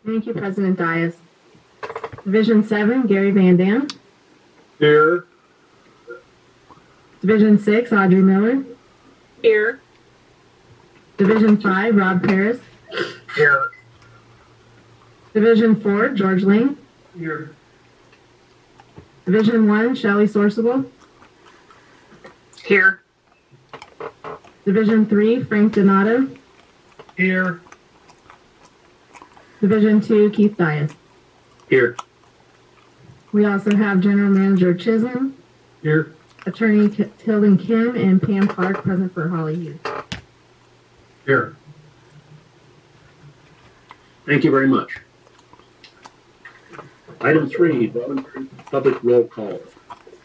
Thank you, President Dias. Division 7, Gary Van Dam. Here. Division 6, Audrey Miller. Here. Division 5, Rob Paris. Here. Division 4, George Lane. Here. Division 1, Shelley Sorsable. Here. Division 3, Frank Donato. Here. Division 2, Keith Dias. Here. We also have General Manager Chisholm, Here. Attorney Tilden Kim, and Pam Clark present for Holly Hughes. Here. Thank you very much. Item 3, voluntary public roll call.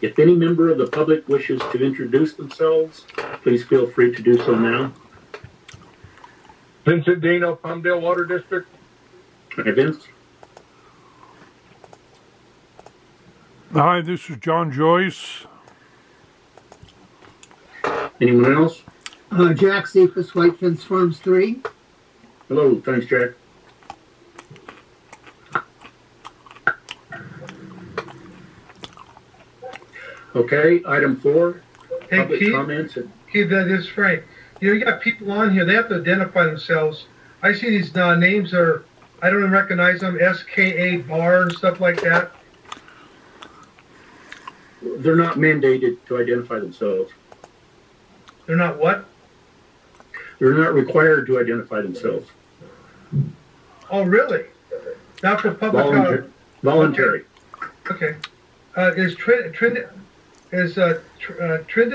If any member of the public wishes to introduce themselves, please feel free to do so now. Vincent Dano, Palmdale Water District. Hi, Vince. Hi, this is John Joyce. Anyone else? Jack Cephas, White Fence Farms 3. Hello, thanks, Jack. Okay, item 4, Hey, public Keith, comments. Keith, this is Frank. You got people on here, they have to identify themselves. I see these names are, I don't even recognize them, SKA Bar and stuff like that. They're not mandated to identify themselves. They're not what? They're not required to identify themselves. Oh, really? Not for public health? Voluntary. Okay. Is Trindon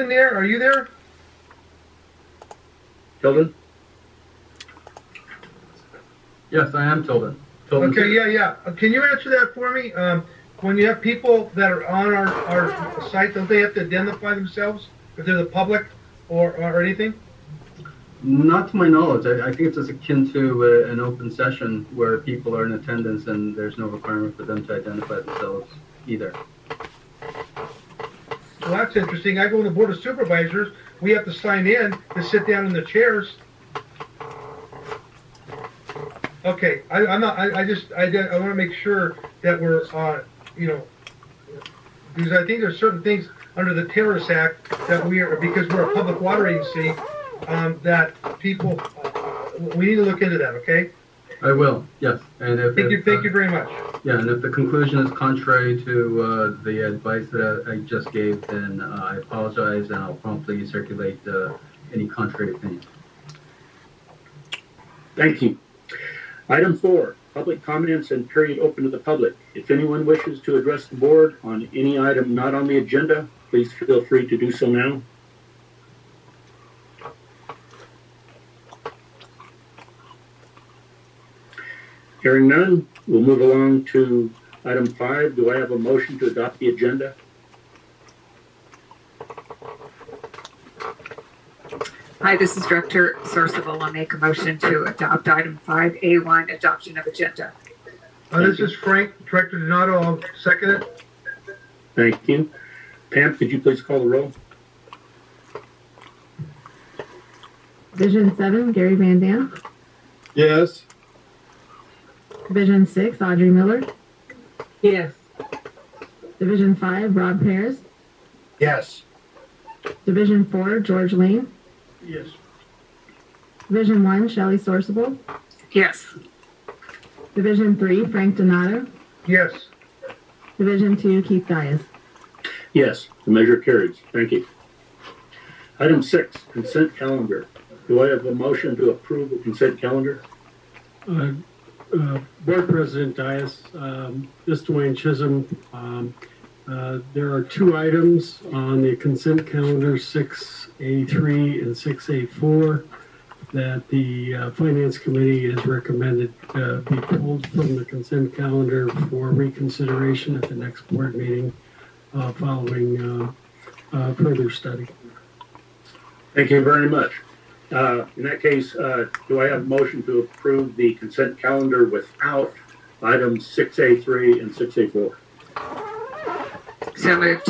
there? Are you there? Tilden? Yes, I am Tilden. Okay, yeah. Can you answer that for me? When you have people that are on our site, don't they have to identify themselves if they're the public or anything? Not to my knowledge. I think it's as akin to an open session where people are in attendance and there's no requirement for them to identify themselves either. Well, that's interesting. I go to the Board of Supervisors. We have to sign in to sit down in the chairs. Okay, I want to make sure that we're, because I think there's certain things under the Terrorist Act that because we're a public water agency, that people, we need to look into that, okay? I will, yes. And if Thank you very much. Yeah, and if the conclusion is contrary to the advice that I just gave, then I apologize and I'll promptly circulate any contrary opinion. Thank you. Item 4, public comments and period open to the public. If anyone wishes to address the board on any item not on the agenda, please feel free to do so now. Hearing none, we'll move along to item 5. Do I have a motion to adopt the agenda? Hi, this is Director Sorsable. I'll make a motion to adopt item 5A1, adoption of agenda. This is Frank, Director Donato. I'll second it. Thank you. Pam, could you please call the roll? Division 7, Gary Van Dam. Yes. Division 6, Audrey Miller. Yes. Division 5, Rob Paris. Yes. Division 4, George Lane. Yes. Division 1, Shelley Sorsable. Yes. Division 3, Frank Donato. Yes. Division 2, Keith Dias. Yes, the measure carries. Thank you. Item 6, consent calendar. Do I have a motion to approve the consent calendar? Board President Dias, this is Dwayne Chisholm. There are 2 items on the consent calendar, 6A3 and 6A4, that the Finance Committee has recommended be pulled from the consent calendar for reconsideration at the next board meeting following further study. Thank you very much. In that case, do I have a motion to approve the consent calendar without items 6A3 and 6A4? So moved.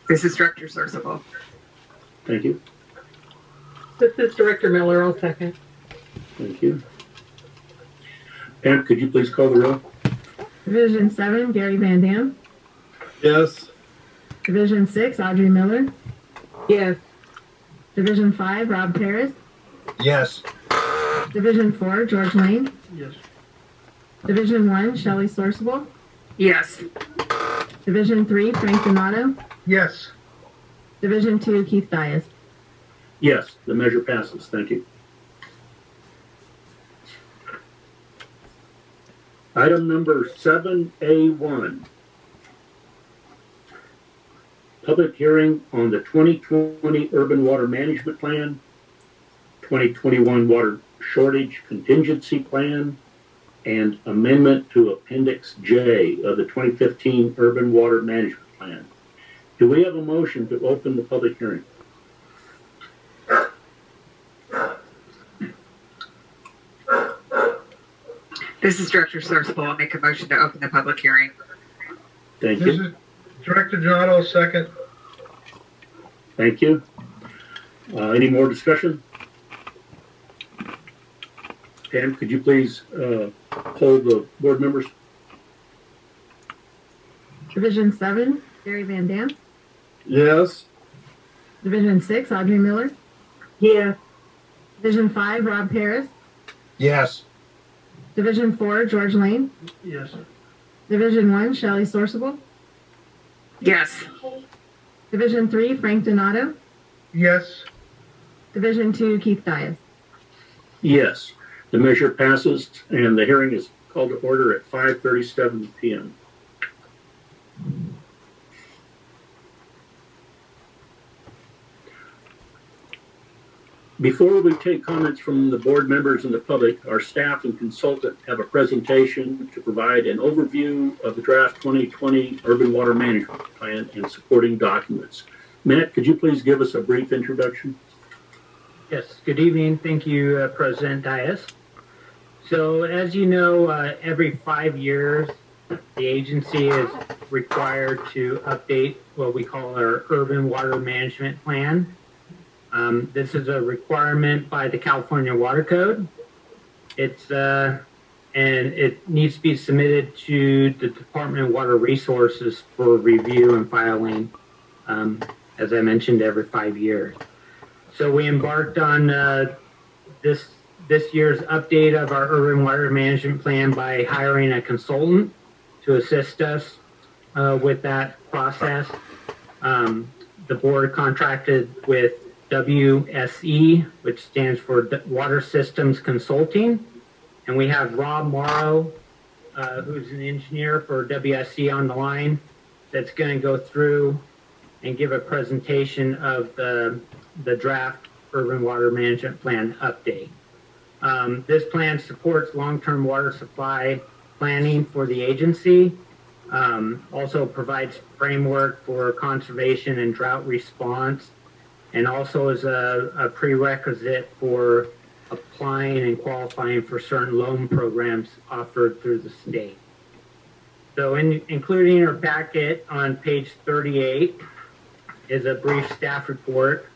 This is Director Sorsable. Thank you. This is Director Miller. I'll second. Thank you. Pam, could you please call the roll? Division 7, Gary Van Dam. Yes. Division 6, Audrey Miller. Yes. Division 5, Rob Paris. Yes. Division 4, George Lane. Yes. Division 1, Shelley Sourceable. Yes. Division 3, Frank Donato. Yes. Division 2, Keith Dias. Yes, the measure passes. Thank you. Item number 7A1. Public hearing on the 2020 Urban Water Management Plan, 2021 Water Shortage Contingency Plan, and amendment to Appendix J of the 2015 Urban Water Management Plan. Do we have a motion to open the public hearing? This is Director Sourcewell. I'll make a motion to open the public hearing. Thank This you. is Director Donato, second. Thank you. Any more discussion? Pam, could you please poll the board members? Division 7, Gary Van Dam. Yes. Division 6, Audrey Miller. Yes. Division 5, Rob Paris. Yes. Division 4, George Lane. Yes. Division 1, Shelley Sourceable. Yes. Division 3, Frank Donato. Yes. Division 2, Keith Dias. Yes, the measure passes and the hearing is called to order at 5:37 p.m. Before we take comments from the board members and the public, our staff and consultant have a presentation to provide an overview of the draft 2020 Urban Water Management Plan and supporting documents. Matt, could you please give us a brief introduction? Yes, good evening. Thank you, President Dias. So as you know, every 5 years, the agency is required to update what we call our Urban Water Management Plan. This is a requirement by the California Water Code. And it needs to be submitted to the Department of Water Resources for review and filing, as I mentioned, every 5 years. So we embarked on this year's update of our Urban Water Management Plan by hiring a consultant to assist us with that process. The board contracted with WSE, which stands for Water Systems Consulting. And we have Rob Morrow, who's an engineer for WSE on the line, that's going to go through and give a presentation of the draft Urban Water Management Plan update. This plan supports long-term water supply planning for the agency, also provides framework for conservation and drought response, and also is a prerequisite for applying and qualifying for certain loan programs offered through the state. So including in our packet on page 38 is a brief staff report,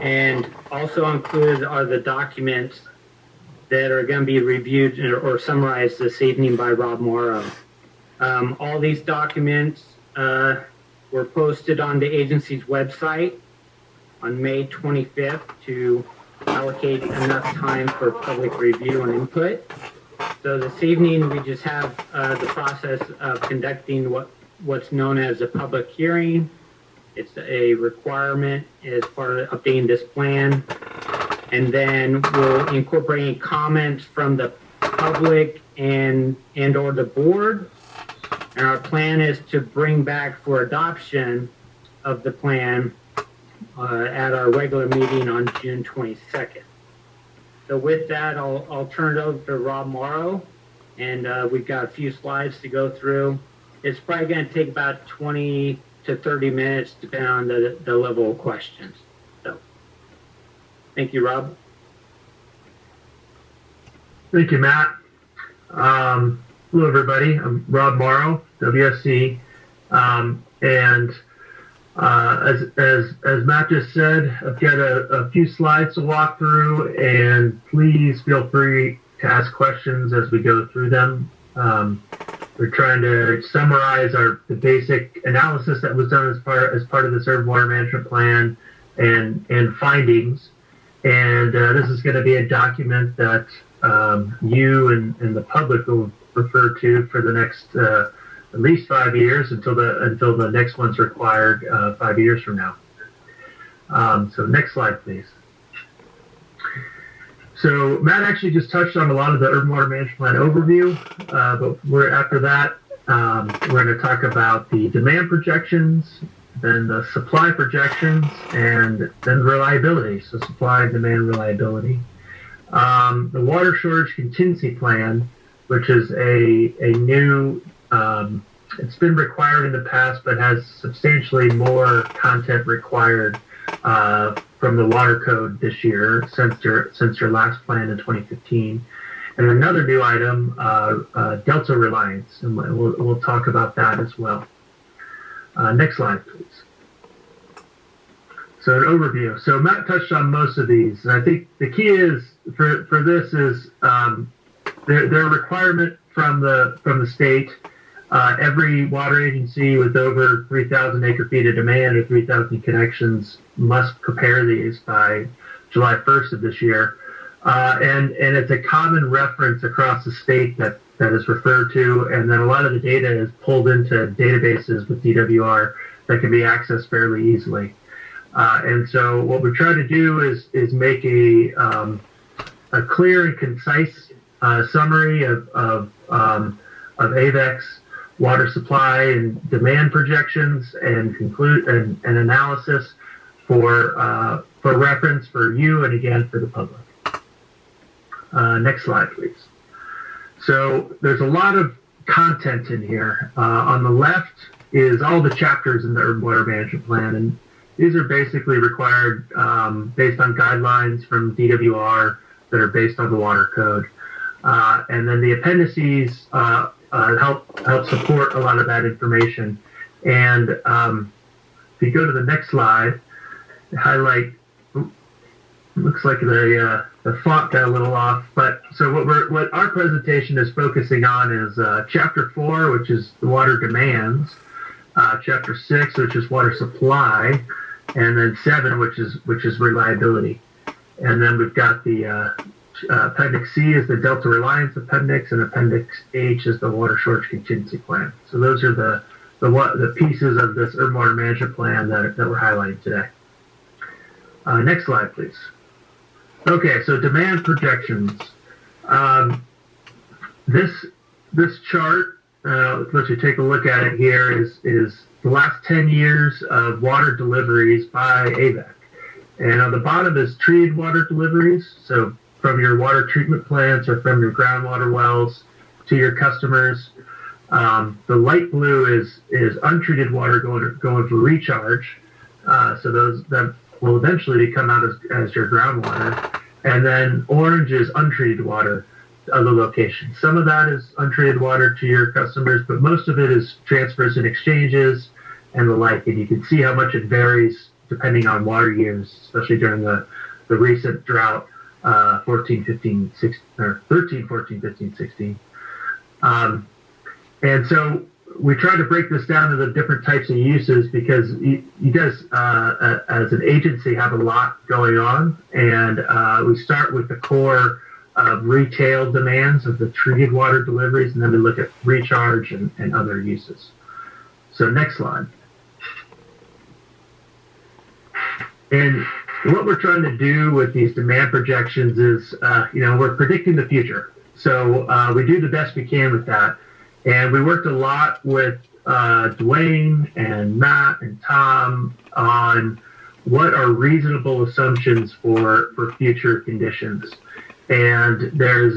and also included are the documents that are going to be reviewed or summarized this evening by Rob Morrow. All these documents were posted on the agency's website on May 25th to allocate enough time for public review and input. So this evening we just have the process of conducting what's known as a public hearing. It's a requirement as part of updating this plan. And then we'll incorporate comments from the public and or the board. And our plan is to bring back for adoption of the plan at our regular meeting on June 22nd. So with that, I'll turn it over to Rob Morrow, and we've got a few slides to go through. It's probably going to take about 20 to 30 minutes, depending on the level of questions. So, thank you, Rob. Thank you, Matt. Hello, everybody. I'm Rob Morrow, WSC, and as Matt just said, I've got a few slides to walk through, and please feel free ask questions as we go through them. We're trying to summarize the basic analysis that was done as part of this urban water management plan and findings. And this is going to be a document that you and the public will refer to for the next at least 5 years until the next one's required 5 years from now. So next slide, please. So Matt actually just touched on a lot of the urban water management plan overview, but after that, we're going to talk about the demand projections, then the supply projections, and then reliability. So supply, demand, reliability. The water shortage contingency plan, which is a new, it's been required in the past, but has substantially more content required from the water code this year since your last plan in 2015. And another new item, Delta Reliance, and we'll talk about that as well. Next slide, please. So an overview. So Matt touched on most of these, and I think the key is for this is their requirement from the state. Every water agency with over 3,000 acre feet of demand or 3,000 connections must prepare these by July 1st of this year. And it's a common reference across the state that is referred to, and then a lot of the data is pulled into databases with DWR that can be accessed fairly easily. And so what we're trying to do is make a clear and concise summary of Avek's water supply and demand projections and and analysis for reference for you and again for the public. Next slide, please. So there's a lot of content in here. On the left is all the chapters in the urban water management plan, and these are basically required based on guidelines from DWR that are based on the water code. And then the appendices help support a lot of that information. And if you go to the next slide, highlight. Looks like the font got a little off, but so what our presentation is focusing on is chapter 4, which is the water demands, chapter 6, which is water supply, and then 7, which is reliability. And then we've got the appendix C is the Delta Reliance appendix, and appendix H is the water shortage contingency plan. So those are the pieces of this urban water management plan that we're highlighting today. Next slide, please. Okay, so demand projections. This chart, let's let you take a look at it here, is the last 10 years of water deliveries by Avek. And on the bottom is treated water deliveries, so from your water treatment plants or from your groundwater wells to your customers. The light blue is untreated water going for recharge, so those that will eventually come out as your groundwater. And then orange is untreated water to other locations. Some of that is untreated water to your customers, but most of it is transfers and exchanges and the like. And you can see how much it varies depending on water use, especially during the recent drought, 14, 15, 16, or 13, 14, 15, 16. And so we try to break this down into the different types of uses because you guys, as an agency, have a lot going on. And we start with the core of retail demands of the treated water deliveries, and then we look at recharge and other uses. So next slide. And what we're trying to do with these demand projections is, we're predicting the future. So we do the best we can with that. And we worked a lot with Dwayne and Matt and Tom on what are reasonable assumptions for future conditions. And there's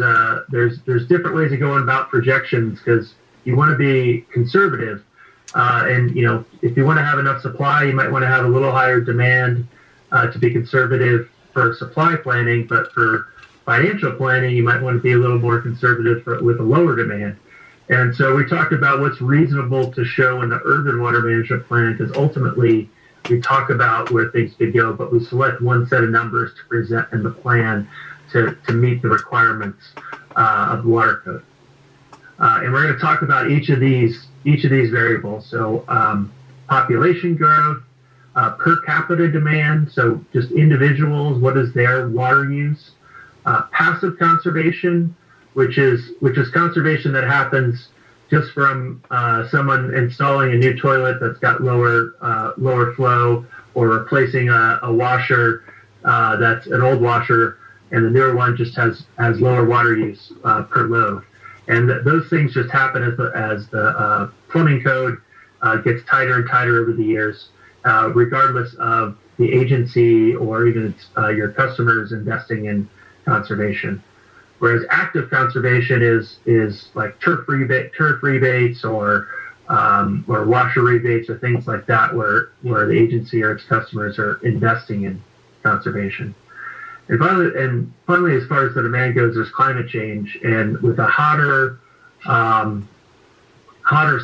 different ways of going about projections because you want to be conservative. And if you want to have enough supply, you might want to have a little higher demand to be conservative for supply planning. But for financial planning, you might want to be a little more conservative with a lower demand. And so we talked about what's reasonable to show in the urban water management plan, because ultimately we talk about where things could go, but we select one set of numbers to present in the plan to meet the requirements of the water code. And we're going to talk about each of these variables. So population growth, per capita demand, so just individuals, what is their water use? Passive conservation, which is conservation that happens just from someone installing a new toilet that's got lower flow, or replacing a washer that's an old washer, and the newer one just has lower water use per load. And those things just happen as the plumbing code gets tighter and tighter over the years, regardless of the agency or even your customers investing in conservation. Whereas active conservation is like turf rebates or washer rebates or things like that, where the agency or its customers are investing in conservation. And finally, as far as the demand goes, there's climate change, and with the hotter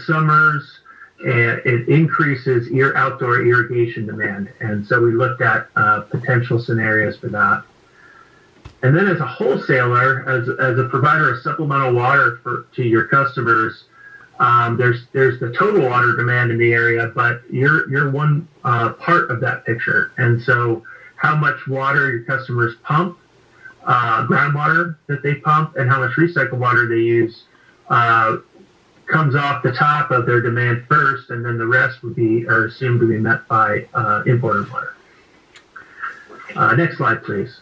summers, it increases outdoor irrigation demand. And so we looked at potential scenarios for that. And then as a wholesaler, as a provider of supplemental water to your customers, there's the total water demand in the area, but you're one part of that picture. And so how much water your customers pump, groundwater that they pump, and how much recycled water they use comes off the top of their demand first, and then the rest are assumed to be met by imported water. Next slide, please.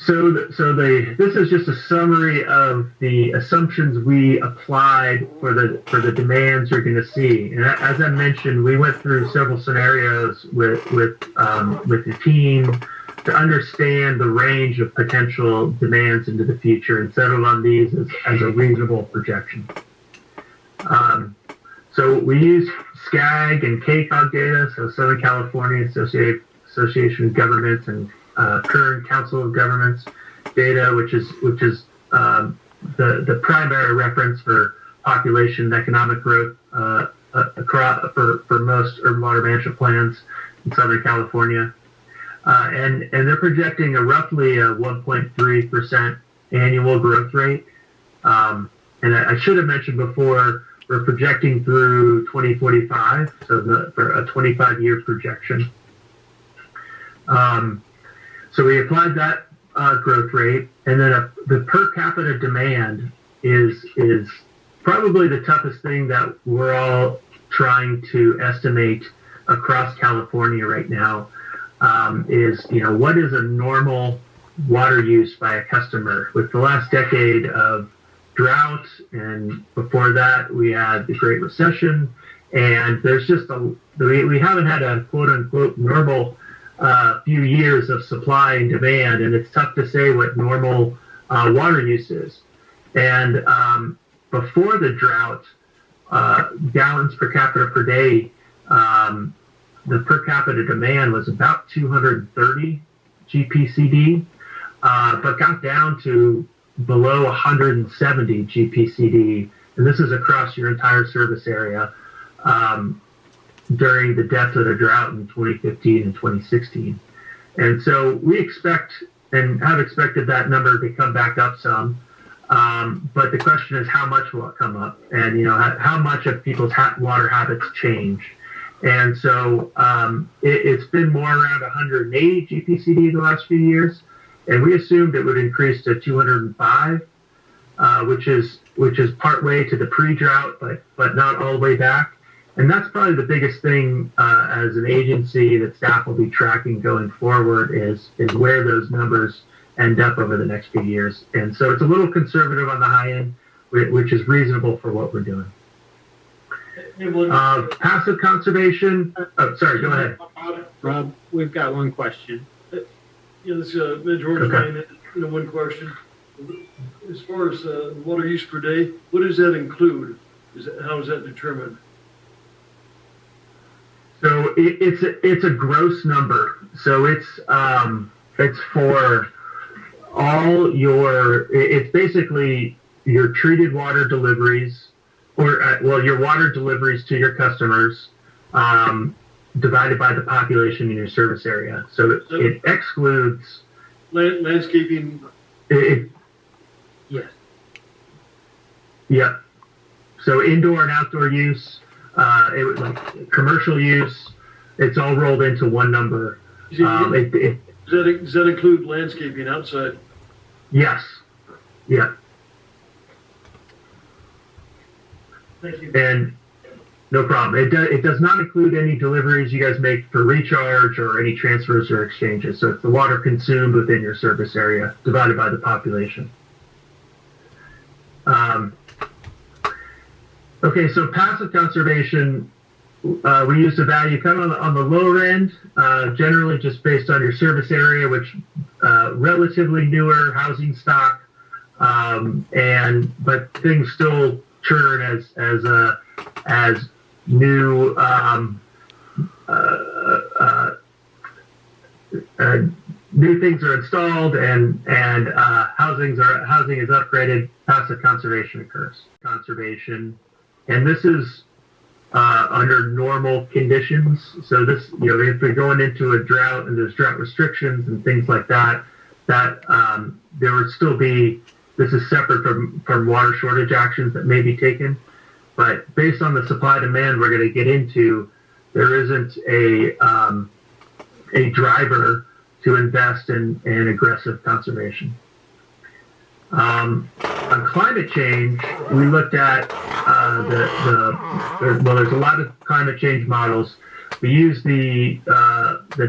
So this is just a summary of the assumptions we applied for the demands you're going to see. And as I mentioned, we went through several scenarios with the team to understand the range of potential demands into the future and settled on these as a reasonable projection. So we use SCAG and KCOG data, so Southern California Association of Governments, and Kern Council of Governments data, which is the primary reference for population and economic growth for most urban water management plans in Southern California, and they're projecting roughly a 1.3% annual growth rate. And I should have mentioned before, we're projecting through 2045, so for a 25-year projection. So we applied that growth rate, and then the per capita demand is probably the toughest thing that we're all trying to estimate across California right now. Is what is a normal water use by a customer? With the last decade of drought, and before that we had the Great Recession, and there's just we haven't had a quote unquote normal few years of supply and demand, and it's tough to say what normal water use is. And before the drought, gallons per capita per day, the per capita demand was about 230 GPCD, but got down to below 170 GPCD, and this is across your entire service area, during the depth of the drought in 2015 and 2016. And so we expect and have expected that number to come back up some. But the question is, how much will it come up? And, how much of people's water habits change? And so it's been more around 180 GPCD the last few years. And we assumed it would increase to 205, which is part way to the pre-drought, but not all the way back. And that's probably the biggest thing as an agency that staff will be tracking going forward is where those numbers end up over the next few years. And so it's a little conservative on the high end, which is reasonable for what we're doing. Passive conservation. Oh, sorry, go ahead. Rob, we've got one question. This is George Ryan. One question. As far as water use per day, what does that include? How is that determined? So it's a gross number. So it's for all it's basically your treated water deliveries, or your water deliveries to your customers, divided by the population in your service area. So it excludes landscaping. Yep. So indoor and outdoor use, like commercial use, it's all rolled into one number. Does that include landscaping outside? Yes. Yeah. Thank you. And no problem. It does not include any deliveries you guys make for recharge or any transfers or exchanges. So it's the water consumed within your service area divided by the population. Okay, so passive conservation, we use a value kind of on the lower end, generally just based on your service area, which relatively newer housing stock, but things still churn as new new things are installed and housing is upgraded. Passive conservation occurs. And this is under normal conditions. So this, if we're going into a drought and there's drought restrictions and things like that, there would still be. This is separate from water shortage actions that may be taken. But based on the supply demand we're going to get into, there isn't a driver to invest in aggressive conservation. On climate change, we looked at there's a lot of climate change models. We use the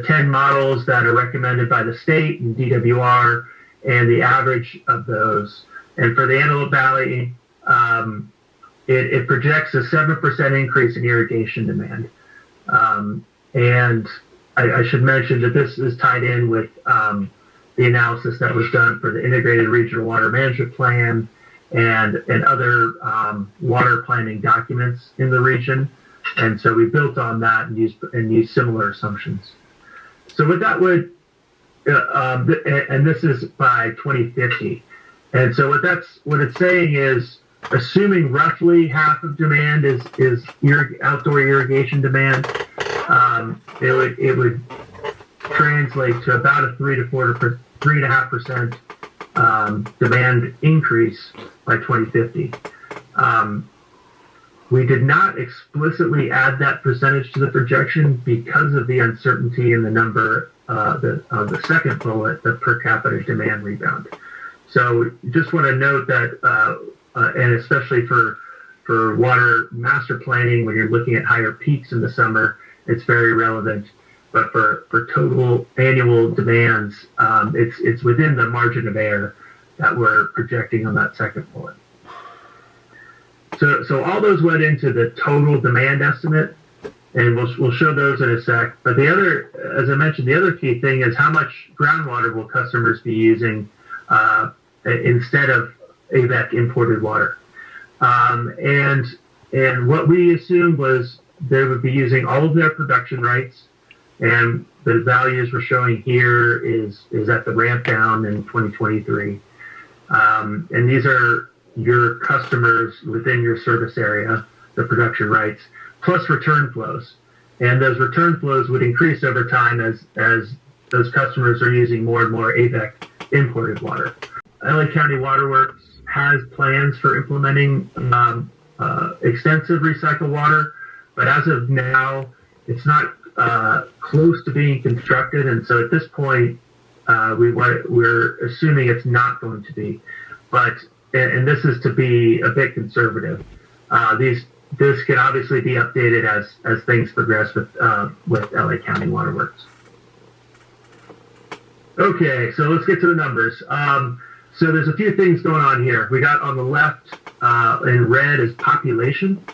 10 models that are recommended by the state and DWR and the average of those. And for the Antelope Valley, it projects a 7% increase in irrigation demand. And I should mention that this is tied in with the analysis that was done for the Integrated Regional Water Management Plan and other water planning documents in the region. And so we built on that and used similar assumptions. So what that would, and this is by 2050. And so what it's saying is, assuming roughly half of demand is outdoor irrigation demand, it would translate to about a 3.5% demand increase by 2050. We did not explicitly add that percentage to the projection because of the uncertainty in the number of the second bullet, the per capita demand rebound. So just want to note that, and especially for water master planning, when you're looking at higher peaks in the summer, it's very relevant. But for total annual demands, it's within the margin of error that we're projecting on that second bullet. So all those went into the total demand estimate, and we'll show those in a sec. But the other, as I mentioned, the other key thing is how much groundwater will customers be using instead of Avek imported water. And what we assumed was they would be using all of their production rights, and the values we're showing here is at the ramp down in 2023. And these are your customers within your service area, the production rights, plus return flows. And those return flows would increase over time as those customers are using more and more Avek imported water. LA County Waterworks has plans for implementing extensive recycled water, but as of now, it's not close to being constructed, and so at this point, we're assuming it's not going to be. But and this is to be a bit conservative. This can obviously be updated as things progress with LA County Waterworks. Okay, so let's get to the numbers. So there's a few things going on here. We got on the left in red is population.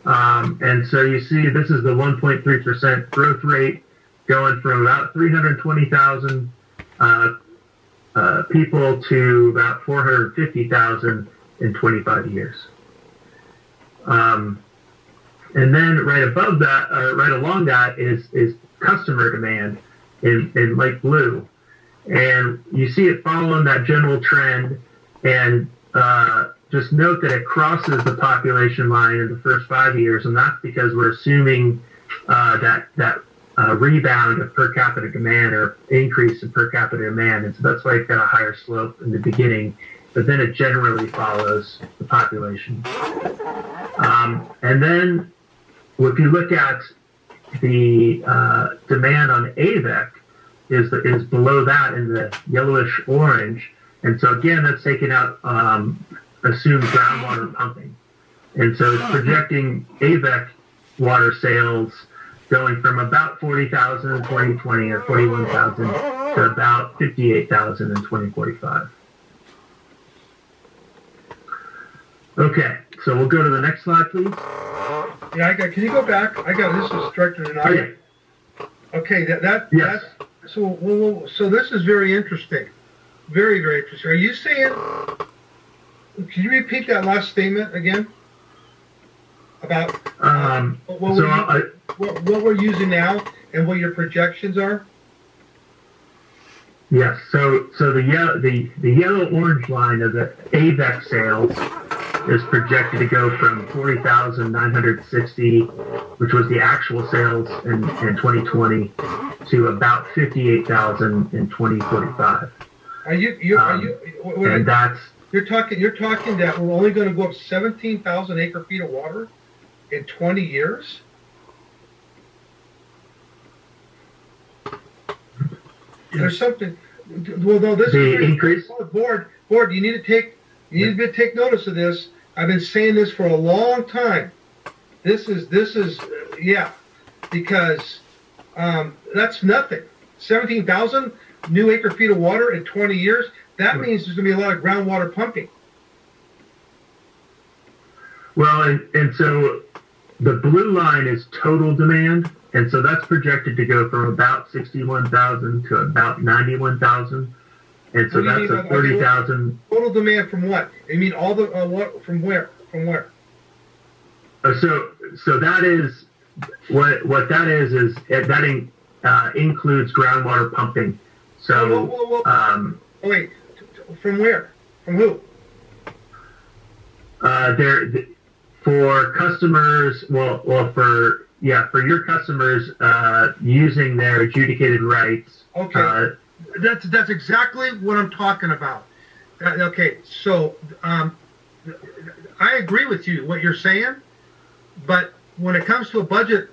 And so you see this is the 1.3% growth rate going from about 320,000 people to about 450,000 in 25 years. And then right above that, or right along that is customer demand in light blue. And you see it following that general trend, and just note that it crosses the population line in the first 5 years, and that's because we're assuming that rebound of per capita demand or increase in per capita demand, and so that's why it's got a higher slope in the beginning but then it generally follows the population. And then if you look at the demand on Avek is below that in the yellowish orange. And so again, that's taking out assumed groundwater pumping. And so it's projecting Avek water sales going from about 40,000 in 2020 or 41,000 to about 58,000 in 2045. Okay, so we'll go to the next slide, please. Yeah, can you go back? This is Director Denali. Okay, yes. So this is very interesting. Very, very interesting. Are you saying, can you repeat that last statement again? About what we're using now and what your projections are? Yes, so the yellow-orange line of the Avek sales is projected to go from 40,960, which was the actual sales in 2020, to about 58,000 in 2045. And that's you're talking that we're only going to go up 17,000 acre-feet of water in 20 years? There's something. Well, no, this the is increase. Board. You need to take notice of this. I've been saying this for a long time. This is because that's nothing. 17,000 new acre-feet of water in 20 years. That means there's going to be a lot of groundwater pumping. Well, and so the blue line is total demand, and so that's projected to go from about 61,000 to about 91,000, and so that's a 30,000 total demand from what? You mean all the what? From where? From where? So that is what that is that includes groundwater pumping. So wait, from where? From who? For customers, for your customers using their adjudicated rights. Okay, that's exactly what I'm talking about. Okay, so I agree with you what you're saying, but when it comes to a budget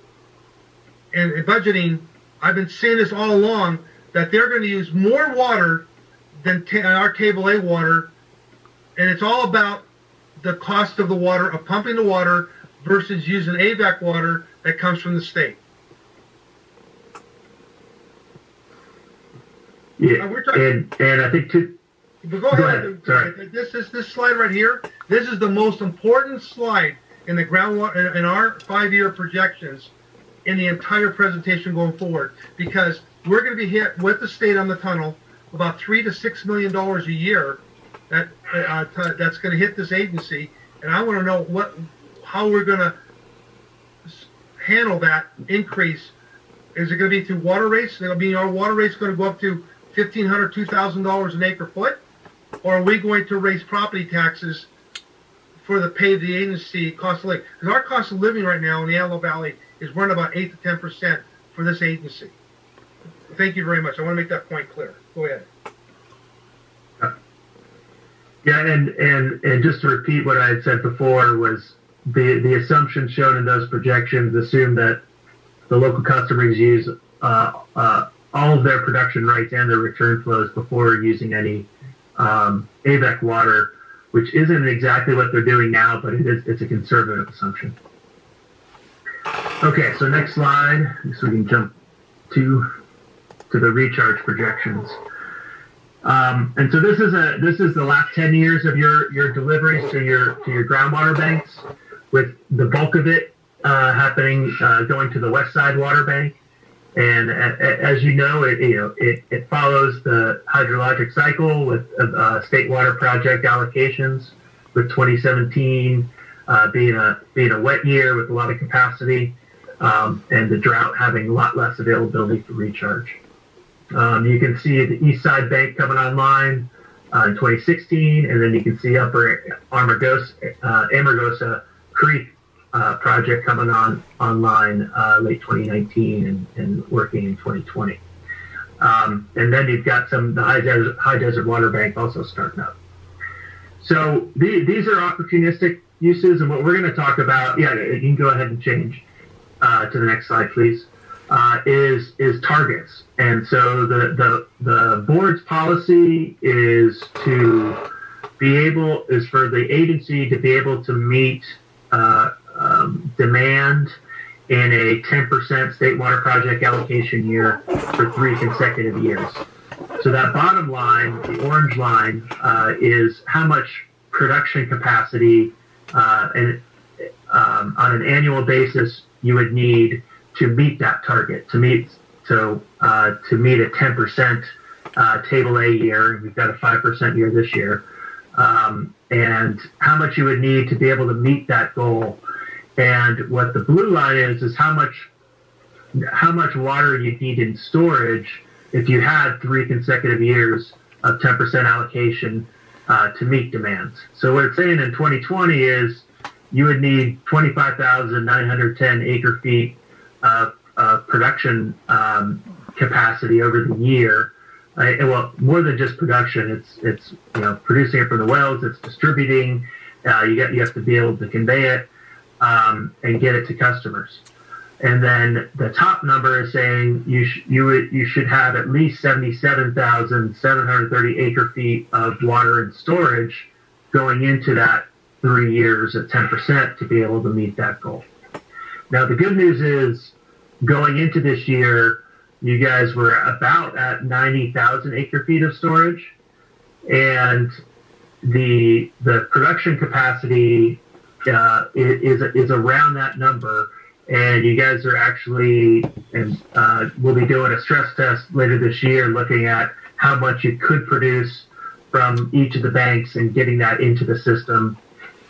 and budgeting, I've been saying this all along that they're going to use more water than our table A water, and it's all about the cost of the water, of pumping the water versus using AVAC water that comes from the state. Yeah, and I think too. But go ahead. Sorry. This slide right here. This is the most important slide in the groundwater in our 5-year projections in the entire presentation going forward, because we're going to be hit with the state on the tunnel about $3 to $6 million a year. That's going to hit this agency, and I want to know how we're going to handle that increase. Is it going to be through water rates? It'll be our water rates going to go up to $1,500, $2,000 an acre foot, or are we going to raise property taxes for the pay of the agency cost of living? Because our cost of living right now in the Antelope Valley is running about 8 to 10% for this agency. Thank you very much. I want to make that point clear. Go ahead. Yeah, and just to repeat what I had said before was the assumption shown in those projections assume that the local customers use all of their production rights and their return flows before using any AVEC water, which isn't exactly what they're doing now, but it's a conservative assumption. Okay, so next slide, so we can jump to the recharge projections. And so this is the last 10 years of your deliveries to your groundwater banks, with the bulk of it happening going to the West Side Water Bank. And as you know, it follows the hydrologic cycle with state water project allocations, with 2017 being a wet year with a lot of capacity, and the drought having a lot less availability for recharge. You can see the East Side Bank coming online in 2016, and then you can see Upper Amargosa Creek project coming online late 2019 and working in 2020. And then you've got the High Desert Water Bank also starting up. these are opportunistic uses, and what we're going to talk about, yeah, you can go ahead and change to the next slide, please, is targets. And so the board's policy is for the agency to be able to meet demand in a 10% state water project allocation year for 3 consecutive years. So that bottom line, the orange line, is how much production capacity on an annual basis you would need to meet that target, to meet a 10% table A year. We've got a 5% year this year, and how much you would need to be able to meet that goal. And what the blue line is how much water you need in storage if you had 3 consecutive years of 10% allocation to meet demands. So what it's saying in 2020 is you would need 25,910 acre feet of production capacity over the year. Well, more than just production, it's producing it from the wells, it's distributing. You have to be able to convey it and get it to customers. And then the top number is saying you should have at least 77,730 acre feet of water and storage going into that 3 years at 10% to be able to meet that goal. Now the good news is going into this year, you guys were about at 90,000 acre feet of storage, and the production capacity is around that number. And you guys are actually, and we'll be doing a stress test later this year, looking at how much you could produce from each of the banks and getting that into the system.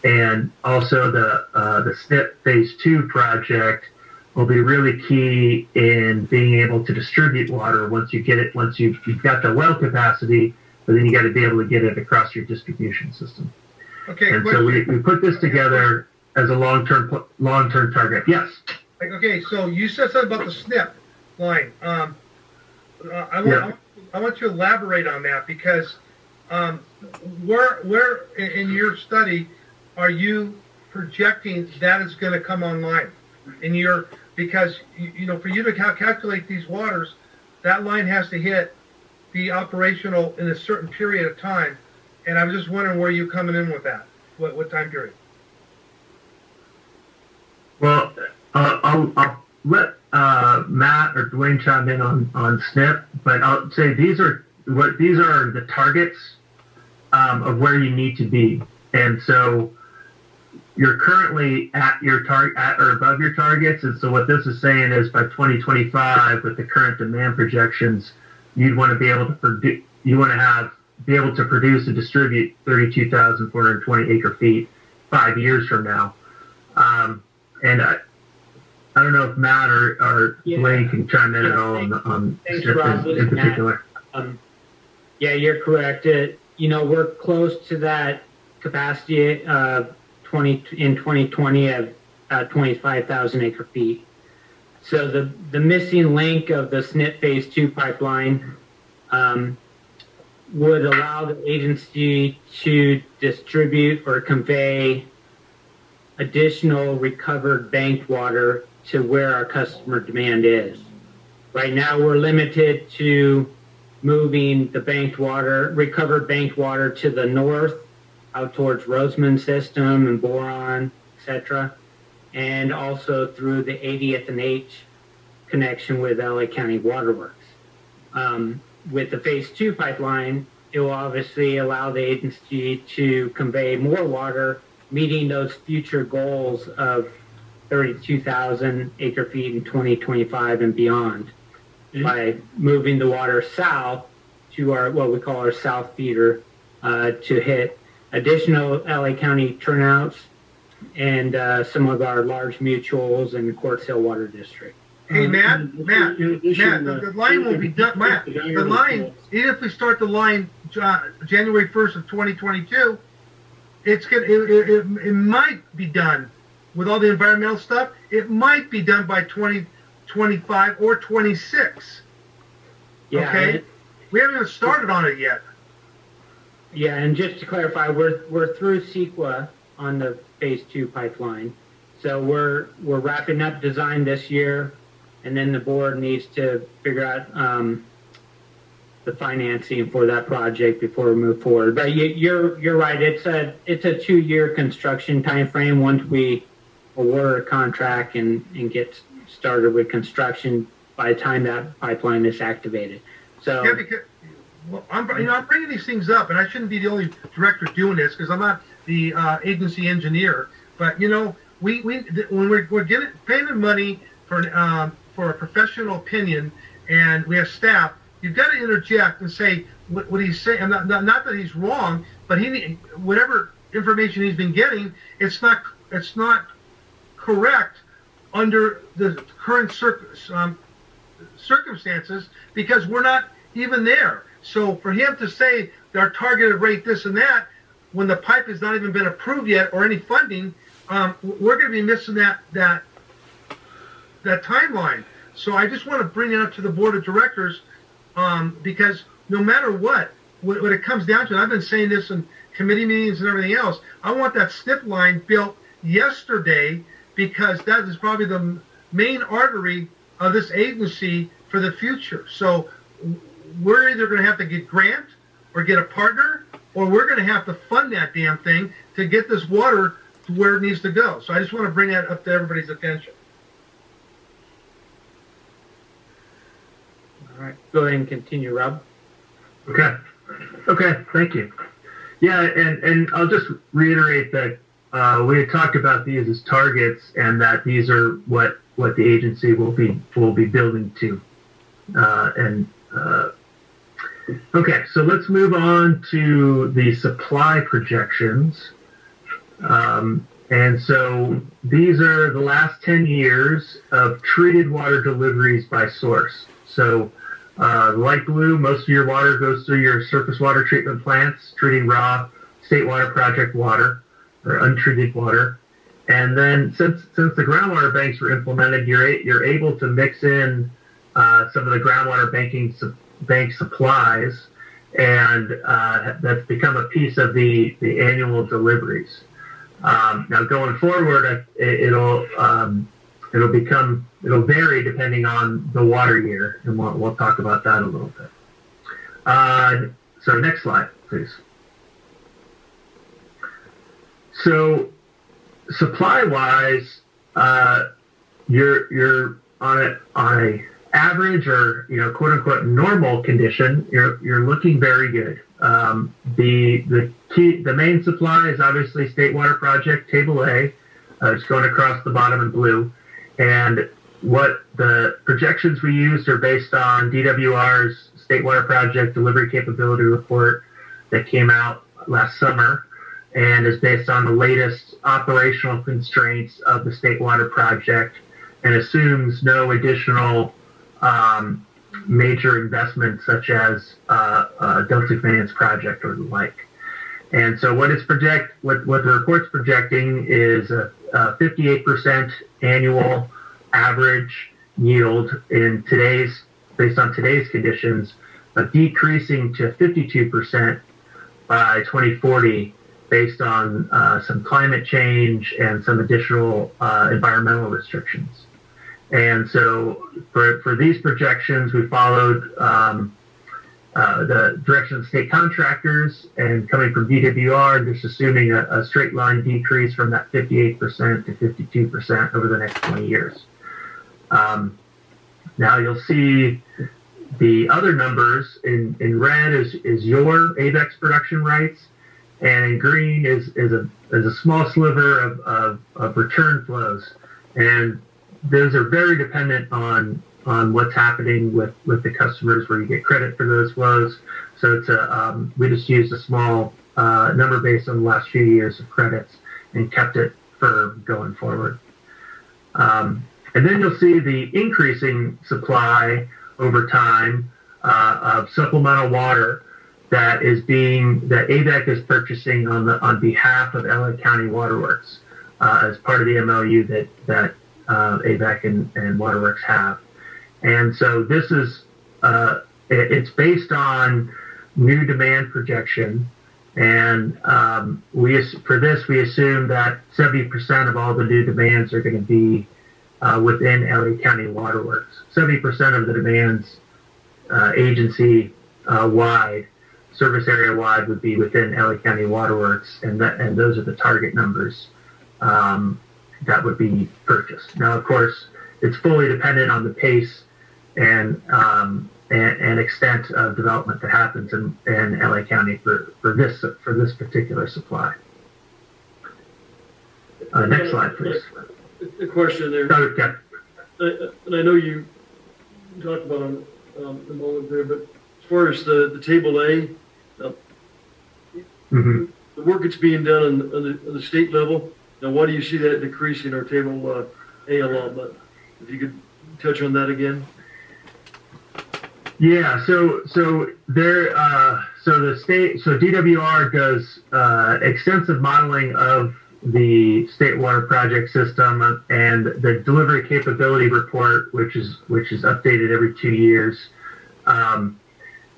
And also the SNP Phase 2 project will be really key in being able to distribute water once you get it, once you've got the well capacity, but then you got to be able to get it across your distribution system. Okay. And so we put this together as a long-term target. Yes. Okay, so you said something about the SNP line. I want you to elaborate on that, because where in your study are you projecting that is going to come online? Because for you to calculate these waters, that line has to be operational in a certain period of time. And I was just wondering where you're coming in with that. What time period? Well, I'll let Matt or Dwayne chime in on SNP, but I'll say these are the targets of where you need to be, and so you're currently at your target, at or above your targets. And so what this is saying is by 2025, with the current demand projections, you'd want to be able to produce. You want to be able to produce and distribute 32,420 acre feet 5 years from now. And I don't know if Matt or Dwayne can chime in at all on SNP in particular. Yeah, you're correct. We're close to that capacity in 2020 of 25,000 acre feet. So the missing link of the SNP Phase 2 pipeline would allow the agency to distribute or convey additional recovered banked water to where our customer demand is. Right now, we're limited to moving the recovered banked water to the north, out towards Roseman System and Boron, etc., and also through the 80th and H connection with LA County Waterworks. With the Phase 2 pipeline, it will obviously allow the agency to convey more water, meeting those future goals of 32,000 acre feet in 2025 and beyond, by moving the water south to what we call our south feeder to hit additional LA County turnouts and some of our large mutuals and Quartz Hill Water District. Hey, Matt, the line will be done. Matt, the line, even if we start the line January 1st of 2022, it might be done with all the environmental stuff. It might be done by 2025 or 26. Yeah, okay, we haven't even started on it yet. Yeah, and just to clarify, we're through CEQA on the phase 2 pipeline. So we're wrapping up design this year, and then the board needs to figure out the financing for that project before we move forward. But you're right. It's a 2-year construction time frame once we award a contract and get started with construction by the time that pipeline is activated. So Yeah, because well, I'm bringing these things up, and I shouldn't be the only director doing this because I'm not the agency engineer. But when we're paying them money for a professional opinion, and we have staff, you've got to interject and say what he's saying. Not that he's wrong, but whatever information he's been getting, it's not correct under the current circumstances because we're not even there. So for him to say our targeted rate this and that, when the pipe has not even been approved yet or any funding, we're going to be missing that timeline. So I just want to bring it up to the board of directors because no matter what it comes down to, I've been saying this in committee meetings and everything else, I want that STIP line built yesterday because that is probably the main artery of this agency for the future. So we're either going to have to get grant or get a partner, or we're going to have to fund that damn thing to get this water to where it needs to go. So I just want to bring that up to everybody's attention. all right, go ahead and continue, Rob. Okay, thank you. Yeah, and I'll just reiterate that we had talked about these as targets, and that these are what the agency will be building to. Okay, so let's move on to the supply projections. And so these are the last 10 years of treated water deliveries by source. So light blue, most of your water goes through your surface water treatment plants, treating raw state water project water or untreated water. And then since the groundwater banks were implemented, you're able to mix in some of the groundwater bank supplies, and that's become a piece of the annual deliveries. Now going forward, it'll vary depending on the water year, and we'll talk about that a little bit. So next slide, please. So supply-wise, you're on a average or quote unquote normal condition. You're looking very good. The main supply is obviously State Water Project Table A. It's going across the bottom in blue, and what the projections we used are based on DWR's State Water Project Delivery Capability Report that came out last summer, and is based on the latest operational constraints of the State Water Project, and assumes no additional major investments such as Delta Finance project or the like. And so what the report's projecting is a 58% annual average yield based on today's conditions, but decreasing to 52% by 2040 based on some climate change and some additional environmental restrictions. And so for these projections, we followed the direction of state contractors and coming from DWR, just assuming a straight line decrease from that 58% to 52% over the next 20 years. Now you'll see the other numbers in red is your AVEX production rights, and in green is a small sliver of return flows. And those are very dependent on what's happening with the customers, where you get credit for those flows. So it's we just used a small number based on the last few years of credits and kept it for going forward. And then you'll see the increasing supply over time of supplemental water that AVEC is purchasing on behalf of LA County Waterworks as part of the MOU that AVEC and Waterworks have. And so this is it's based on new demand projection, And for this, we assume that 70% of all the new demands are going to be within LA County Waterworks. 70% of the demands agency-wide, service area-wide, would be within LA County Waterworks, and those are the target numbers that would be purchased. Now, of course, it's fully dependent on the pace and extent of development that happens in LA County for this particular supply. Next slide, please. A question there. Okay. And I know you talked about it a moment there, but as far as the table A, Mm-hmm. the work that's being done on the state level, now why do you see that decreasing our table A allotment? If you could touch on that again. Yeah, so DWR does extensive modeling of the state water project system, and the delivery capability report, which is updated every 2 years.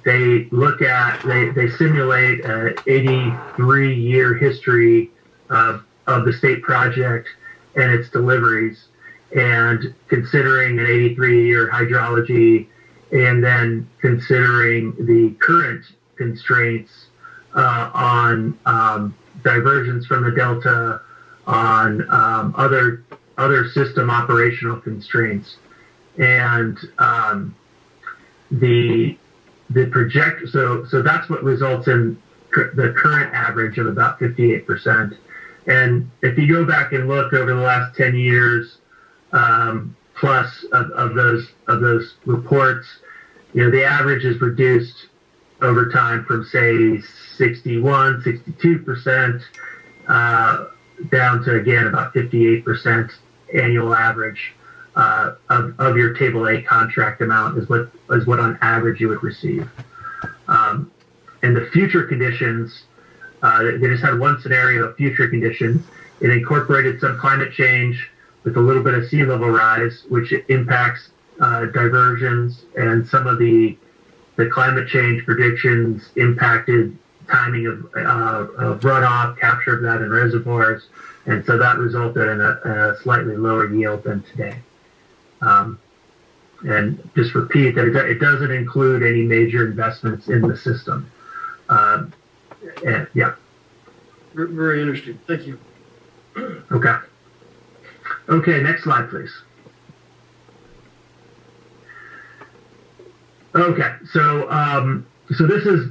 They simulate an 83-year history of the state project and its deliveries, and considering an 83-year hydrology, and then considering the current constraints on diversions from the delta, on other system operational constraints, and the project. So that's what results in the current average of about 58%. And if you go back and look over the last 10 years plus of those reports, the average is reduced over time from, say, 61, 62% down to, again, about 58% annual average of your Table A contract amount is what on average you would receive. And the future conditions, they just had one scenario of future conditions. It incorporated some climate change with a little bit of sea level rise, which impacts diversions, and some of the climate change predictions impacted timing of runoff, capture of that in reservoirs, and so that resulted in a slightly lower yield than today. And just repeat that it doesn't include any major investments in the system. And yeah. Very interesting. Thank you. Okay. Okay, next slide, please. Okay, so this is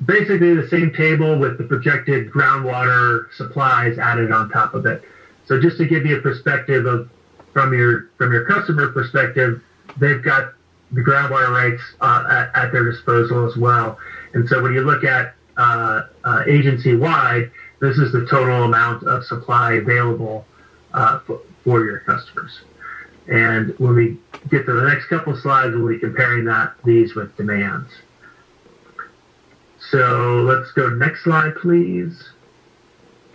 basically the same table with the projected groundwater supplies added on top of it. So just to give you a perspective from your customer perspective, they've got the groundwater rights at their disposal as well. And so when you look at agency-wide, this is the total amount of supply available for your customers. And when we get to the next couple of slides, we'll be comparing these with demands. So let's go to the next slide, please.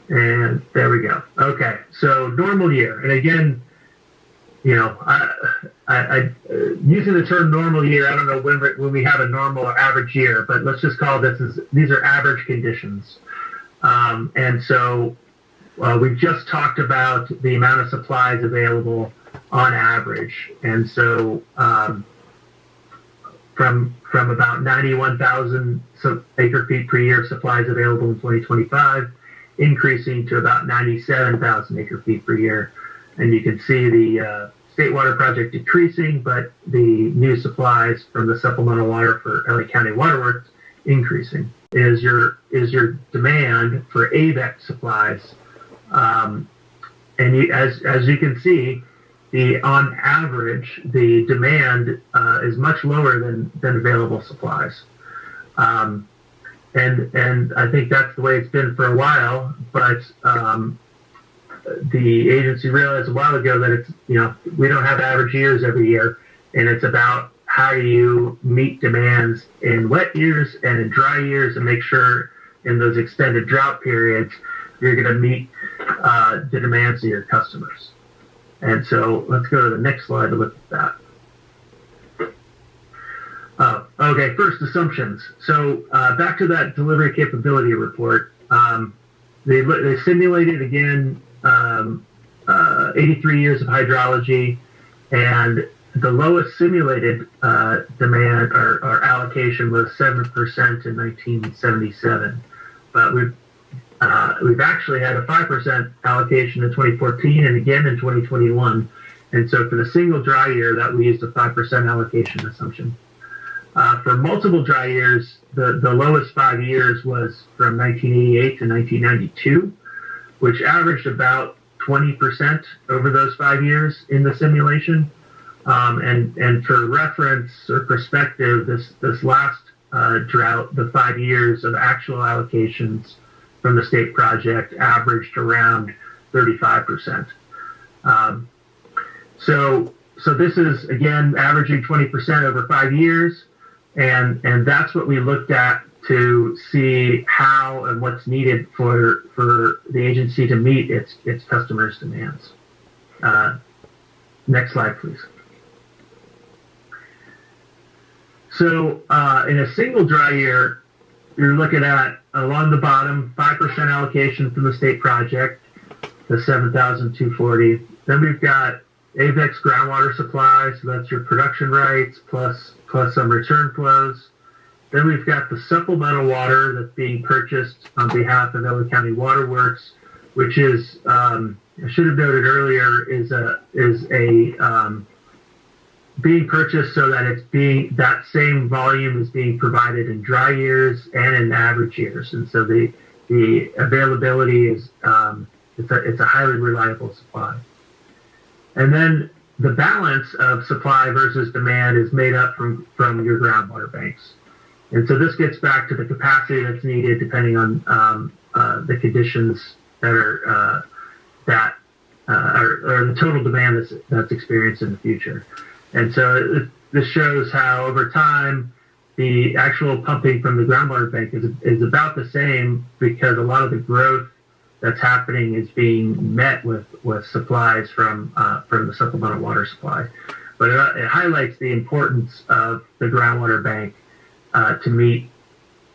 And there we go. Okay, so normal year. And again, I using the term normal year, I don't know when we have a normal or average year, but let's just call these are average conditions. And so we just talked about the amount of supplies available on average. And so from about 91,000 acre feet per year supplies available in 2025, increasing to about 97,000 acre feet per year. And you can see the state water project decreasing, but the new supplies from the supplemental water for LA County Waterworks increasing. Is your demand for Avek supplies, and as you can see, on average the demand is much lower than available supplies, and I think that's the way it's been for a while. But the agency realized a while ago that we don't have average years every year, and it's about how do you meet demands in wet years and in dry years, and make sure in those extended drought periods you're going to meet the demands of your customers. And so let's go to the next slide to look at that. Okay, first assumptions. So back to that delivery capability report. They simulated again 83 years of hydrology, and the lowest simulated demand or allocation was 7% in 1977. But we've actually had a 5% allocation in 2014 and again in 2021. And so for the single dry year, that we used a 5% allocation assumption. For multiple dry years, the lowest 5 years was from 1988 to 1992, which averaged about 20% over those 5 years in the simulation. And for reference or perspective, this last drought, the 5 years of actual allocations from the state project averaged around 35%. So this is, again, averaging 20% over 5 years. And that's what we looked at to see how and what's needed for the agency to meet its customers' demands. Next slide, please. So in a single dry year, you're looking at, along the bottom, 5% allocation from the state project, the 7,240. Then we've got Avek's groundwater supply, so that's your production rights plus some return flows. Then we've got the supplemental water that's being purchased on behalf of LA County Water Works, which is, I should have noted earlier, is being purchased so that that same volume is being provided in dry years and in average years. And so the availability is, it's a highly reliable supply. And then the balance of supply versus demand is made up from your groundwater banks. And so this gets back to the capacity that's needed depending on the conditions that are or the total demand that's experienced in the future. And so this shows how over time the actual pumping from the groundwater bank is about the same, because a lot of the growth that's happening is being met with supplies from the supplemental water supply. But it highlights the importance of the groundwater bank to meet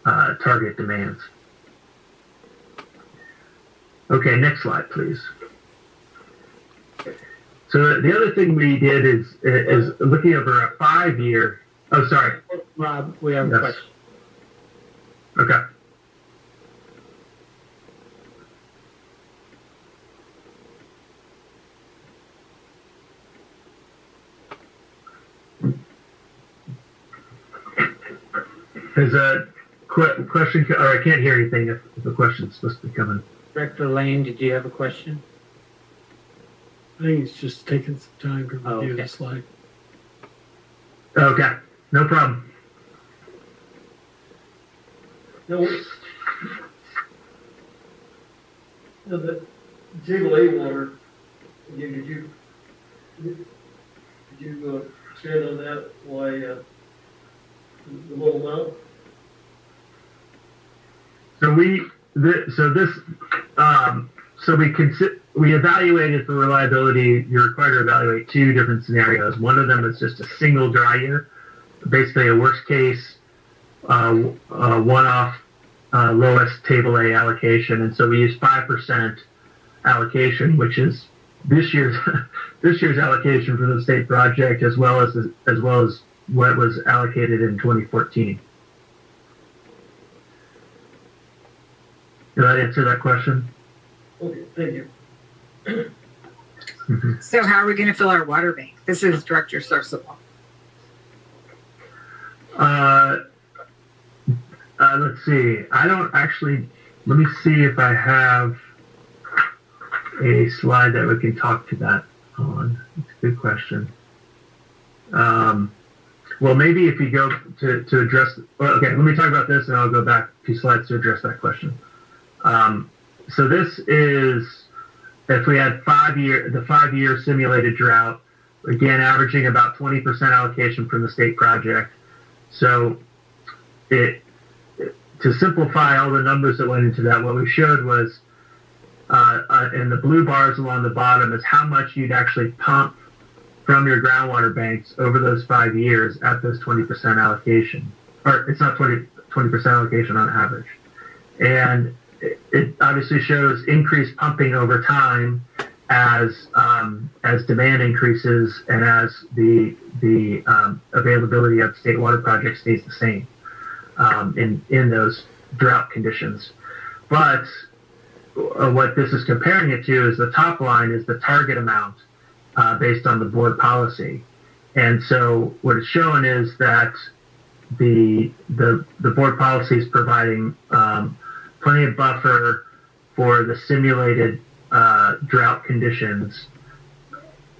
target demands. Okay, next slide, please. So the other thing we did is looking over a 5 year. Oh, sorry, Rob, we have a question. Okay. Is a question, or I can't hear anything if the question's supposed to be coming. Director Lane, did you have a question? I think it's just taking some time to review the slide. Okay, no problem. Now, the table A water, again, did you expand on that? Why the low amount? We evaluated for reliability. You're required to evaluate two different scenarios. One of them is just a single dry year, basically a worst case, one-off lowest table A allocation. And so we use 5% allocation, which is this year's allocation for the state project, as well as what was allocated in 2014. Did that answer that question? Okay, thank you. So how are we going to fill our water bank? This is Director Sorsable. Let's see. I don't actually. Let me see if I have a slide that we can talk to that on. It's a good question. Well, maybe if you go to address. Well, okay, let me talk about this, and I'll go back a few slides to address that question. So this is if we had the 5 year simulated drought, again averaging about 20% allocation from the state project. So to simplify all the numbers that went into that, what we showed was in the blue bars along the bottom is how much you'd actually pump from your groundwater banks over those 5 years at this 20% allocation. Or it's not 20% allocation on average. And it obviously shows increased pumping over time as demand increases and as the availability of state water projects stays the same in those drought conditions. But what this is comparing it to is the top line is the target amount based on the board policy. And so what it's showing is that the board policy is providing plenty of buffer for the simulated drought conditions,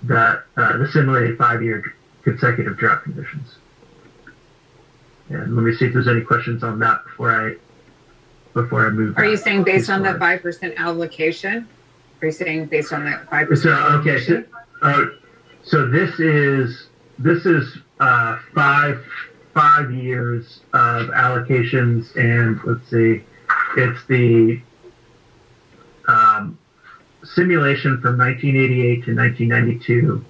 that the simulated 5-year consecutive drought conditions. And let me see if there's any questions on that before I move. Are you saying based on the 5% allocation? Are you saying based on the 5%? So okay, so this is 5 years of allocations, and let's see, it's the simulation from 1988 to 1992.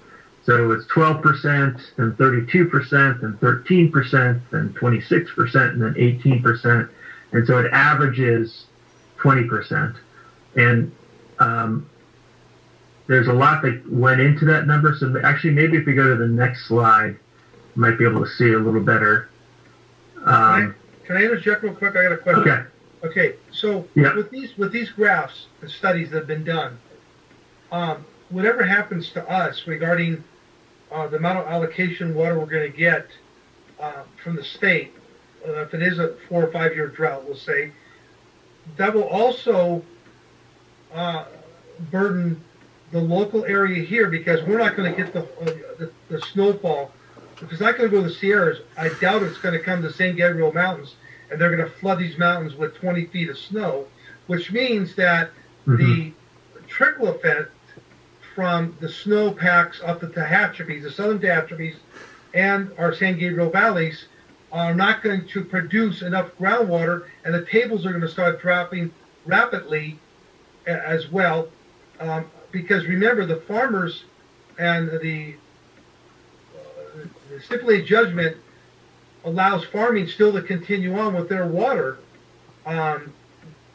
So it's 12%, then 32%, then 13%, then 26%, and then 18%. And so it averages 20%. And there's a lot that went into that number. So actually, maybe if we go to the next slide, you might be able to see a little better. Can I interject real quick? I got a question. Okay. Okay, so Yeah. with these graphs and studies that have been done, whatever happens to us regarding the amount of allocation water we're going to get from the state, if it is a 4 or 5 year drought, we'll say, that will also burden the local area here, because we're not going to get the snowfall. If it's not going to go to the Sierras, I doubt it's going to come to San Gabriel Mountains, and they're going to flood these mountains with 20 feet of snow, which means that the trickle effect from the snow packs up the Tehachapies, the southern Tehachapies, and our San Gabriel valleys are not going to produce enough groundwater, and the tables are going to start dropping rapidly as well. Because remember, the farmers and the stipulated judgment allows farming still to continue on with their water,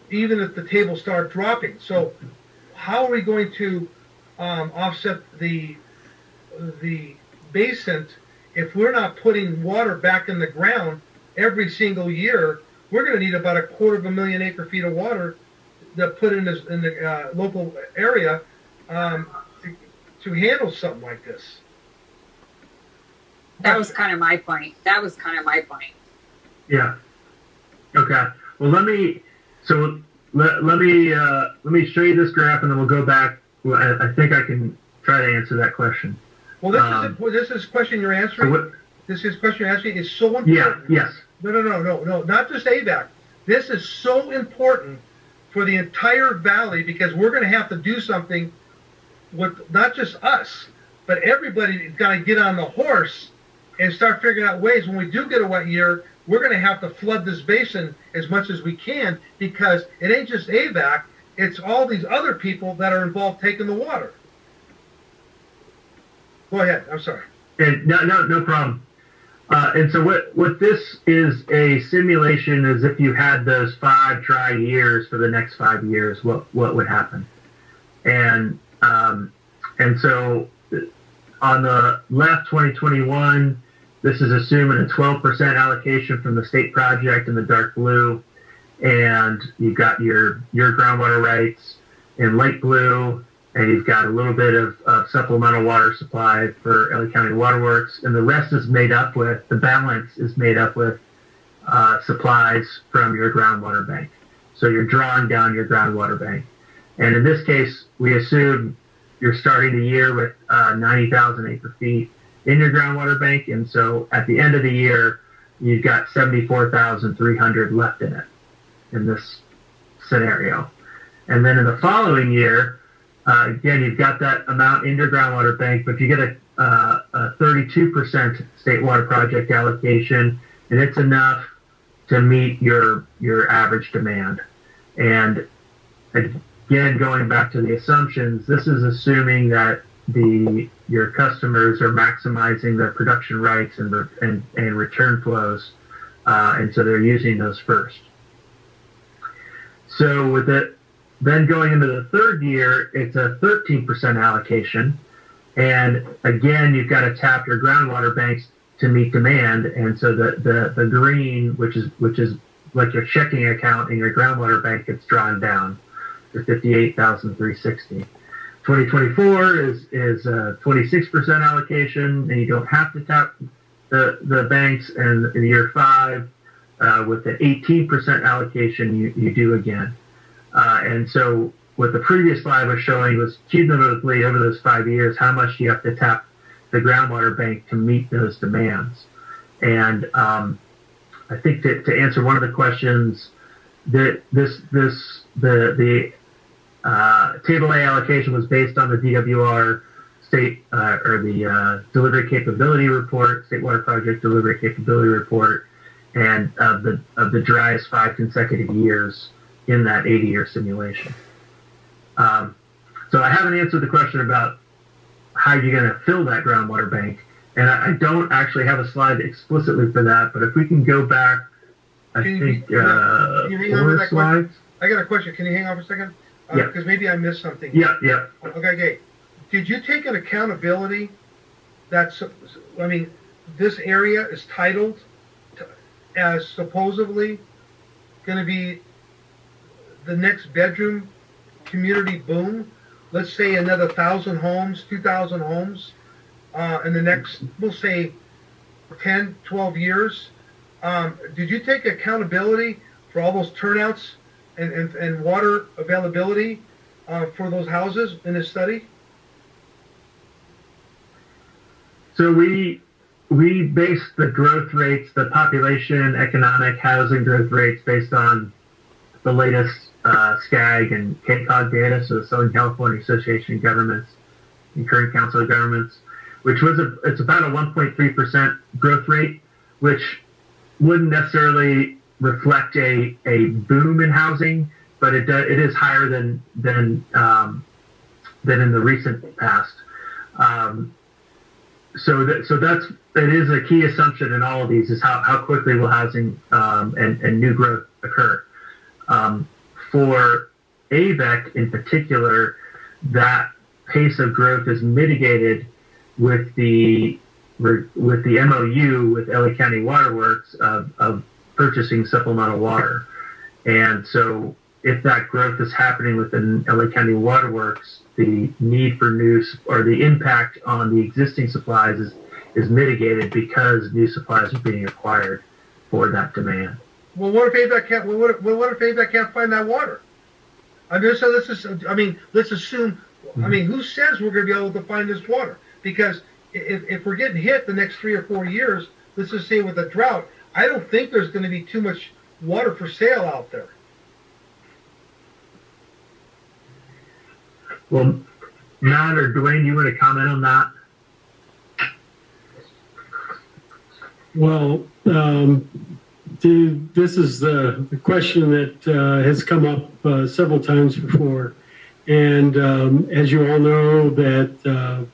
even if the tables start dropping. So how are we going to offset the basin if we're not putting water back in the ground every single year? We're going to need about 250,000 acre-feet of water to put in the local area to handle something like this. That was kind of my point. Yeah. Okay. Well, let me show you this graph, and then we'll go back. Well, I think I can try to answer that question. Well, this is question you're answering. So this is question you're answering is so important. Yeah. Yes. No, not just AVAC. This is so important for the entire valley, because we're going to have to do something with not just us, but everybody's got to get on the horse and start figuring out ways. When we do get a wet year, we're going to have to flood this basin as much as we can, because it ain't just AVAC, it's all these other people that are involved taking the water. Go ahead. I'm sorry. And no problem. And so what this is a simulation is if you had those 5 dry years for the next 5 years, what would happen? And so on the left, 2021, this is assuming a 12% allocation from the state project in the dark blue, and you've got your groundwater rights in light blue, and you've got a little bit of supplemental water supply for LA County Waterworks, and the rest is made up with, the balance is made up with supplies from your groundwater bank. So you're drawing down your groundwater bank. And in this case, we assume you're starting the year with 90,000 acre-feet in your groundwater bank, and so at the end of the year, you've got 74,300 left in it, in this scenario. And then in the following year, again, you've got that amount in your groundwater bank, but you get a 32% state water project allocation, and it's enough to meet your average demand. And again, going back to the assumptions, this is assuming that your customers are maximizing their production rights and return flows, and so they're using those first. So with it, then going into the third year, it's a 13% allocation, and again, you've got to tap your groundwater banks to meet demand, and so the green, which is like your checking account in your groundwater bank, gets drawn down to 58,360. 2024 is a 26% allocation, and you don't have to tap the banks. And in year 5, with the 18% allocation, you do again. And so what the previous slide was showing was cumulatively over those 5 years, how much you have to tap the groundwater bank to meet those demands. And I think to answer one of the questions, the Table A allocation was based on the DWR state or the delivery capability report, State Water Project delivery capability report, and of the driest 5 consecutive years in that 80-year simulation. So I haven't answered the question about how you're going to fill that groundwater bank, and I don't actually have a slide explicitly for that. But if we can go back, I think 4 slides. I got a question. Can you hang on for a second? Yeah. Because maybe I missed something. Yeah. Okay. Did you take an accountability that's, I mean, this area is titled as supposedly going to be the next bedroom community boom? Let's say another 1,000 homes, 2,000 homes in the next, we'll say, 10, 12 years. Did you take accountability for all those turnouts and water availability for those houses in this study? So we based the growth rates, the population, economic, housing growth rates based on the latest SCAG and KCOG data, so the Southern California Association of Governments and Kern Council of Governments, which was it's about a 1.3% growth rate, which wouldn't necessarily reflect a boom in housing, but it is higher than in the recent past. So it is a key assumption in all of these is how quickly will housing and new growth occur. For Avek in particular, that pace of growth is mitigated with the MOU with LA County Waterworks of purchasing supplemental water. And so if that growth is happening within LA County Waterworks, the need for the impact on the existing supplies is mitigated because new supplies are being acquired for that demand. Well, what if Avek can't? What if Avek can't find that water? Let's assume. I mean, who says we're going to be able to find this water? Because if we're getting hit the next 3 or 4 years, let's just say with a drought, I don't think there's going to be too much water for sale out there. Well, Matt or Dwayne, you want to comment on that? Well, this is the question that has come up several times before. And as you all know, that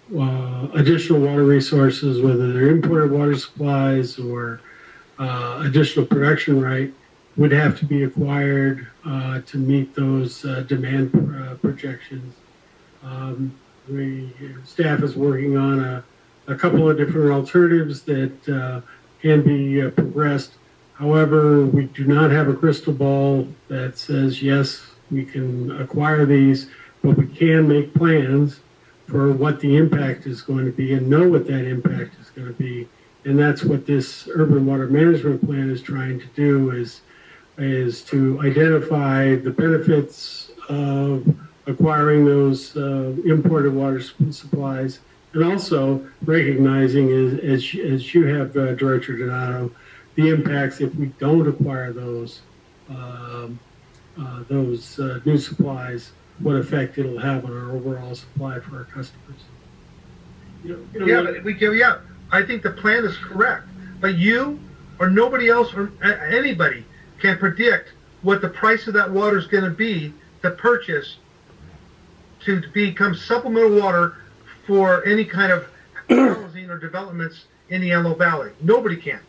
additional water resources, whether they're imported water supplies or additional production right, would have to be acquired to meet those demand projections. Staff is working on a couple of different alternatives that can be progressed. However, we do not have a crystal ball that says, yes, we can acquire these, but we can make plans for what the impact is going to be and know what that impact is going to be. And that's what this urban water management plan is trying to do, is to identify the benefits of acquiring those imported water supplies, and also recognizing, as you have, Director Donato, the impacts if we don't acquire those new supplies, what effect it'll have on our overall supply for our customers. I think the plan is correct, but you or nobody else or anybody can predict what the price of that water is going to be to purchase to become supplemental water for any kind of housing or developments in the Antelope Valley. Nobody can.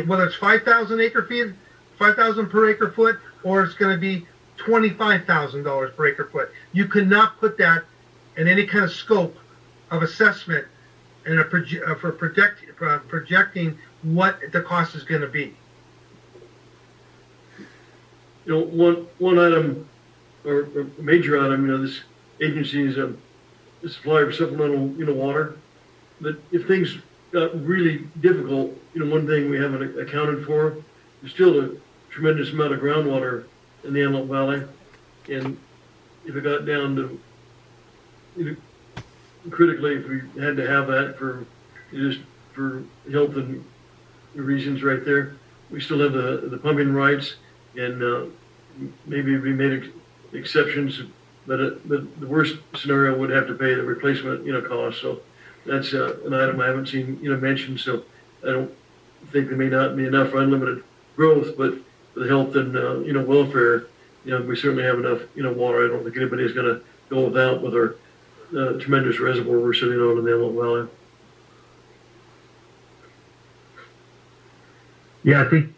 Whether it's 5,000 acre feet, 5,000 per acre foot, or it's going to be $25,000 per acre foot. You cannot put that in any kind of scope of assessment and for projecting what the cost is going to be. You know, one item or major item, this agency is a supplier of supplemental, water. But if things got really difficult, one thing we haven't accounted for is still a tremendous amount of groundwater in the Antelope Valley. And if it got down to, critically, if we had to have that for health and reasons right there, we still have the pumping rights, and maybe we made exceptions, but the worst scenario would have to pay the replacement, cost. So that's an item I haven't seen, mentioned. So I don't think there may not be enough for unlimited growth, but for the health and welfare, we certainly have enough, water. I don't think anybody's going to go without with our tremendous reservoir we're sitting on in the Antelope Valley. Yeah, I think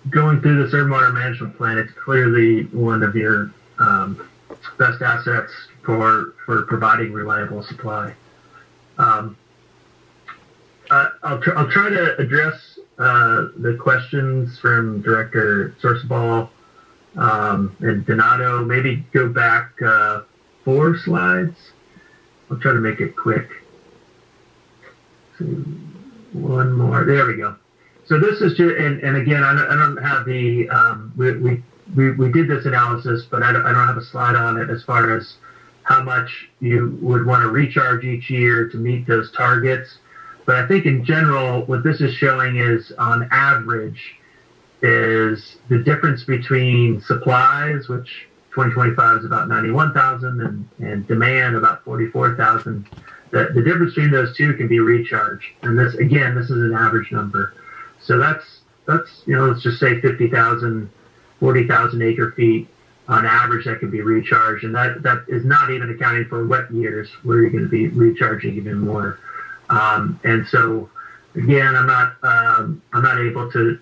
going through this urban water management plan, it's clearly one of your best assets for providing reliable supply. I'll try to address the questions from Director Sorsabal and Donato. Maybe go back 4 slides. I'll try to make it quick. So, one more. There we go. So this is just, and again, I don't have the, we did this analysis, but I don't have a slide on it as far as how much you would want to recharge each year to meet those targets. But I think in general, what this is showing is on average is the difference between supplies, which 2025 is about 91,000 and demand about 44,000. The difference between those two can be recharged. And this is an average number. So that's let's just say 50,000, 40,000 acre feet on average that can be recharged, and that is not even accounting for wet years where you're going to be recharging even more. And so again, I'm not able to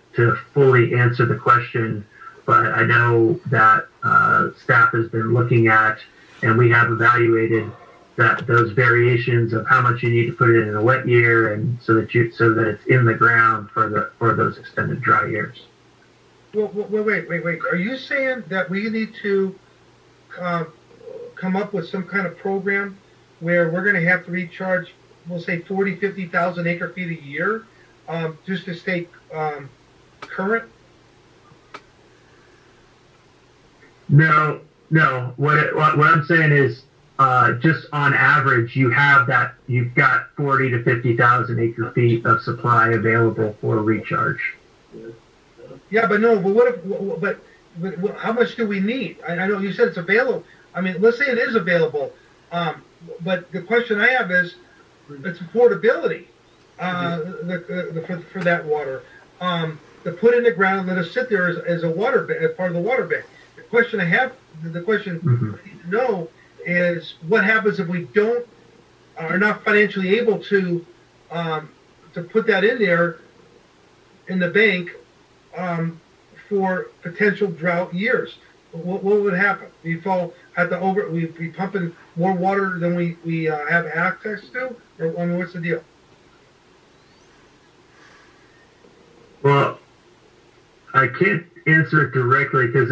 fully answer the question, but I know that staff has been looking at, and we have evaluated that those variations of how much you need to put it in a wet year, and so that it's in the ground for those extended dry years. Well, wait. Are you saying that we need to come up with some kind of program where we're going to have to recharge, we'll say 40, 50,000 acre feet a year, just to stay current? No. What I'm saying is, just on average, you've got 40 to 50,000 acre feet of supply available for recharge. Yeah, but how much do we need? I know you said it's available. I mean, let's say it is available. But the question I have is, it's affordability for that water. To put in the ground and let it sit there as a water as part of the water bank. The question I need to know is what happens if we are not financially able to put that in there in the bank for potential drought years. What would happen? We fall at we pumping more water than we have access to, or what's the deal? Well, I can't answer it directly because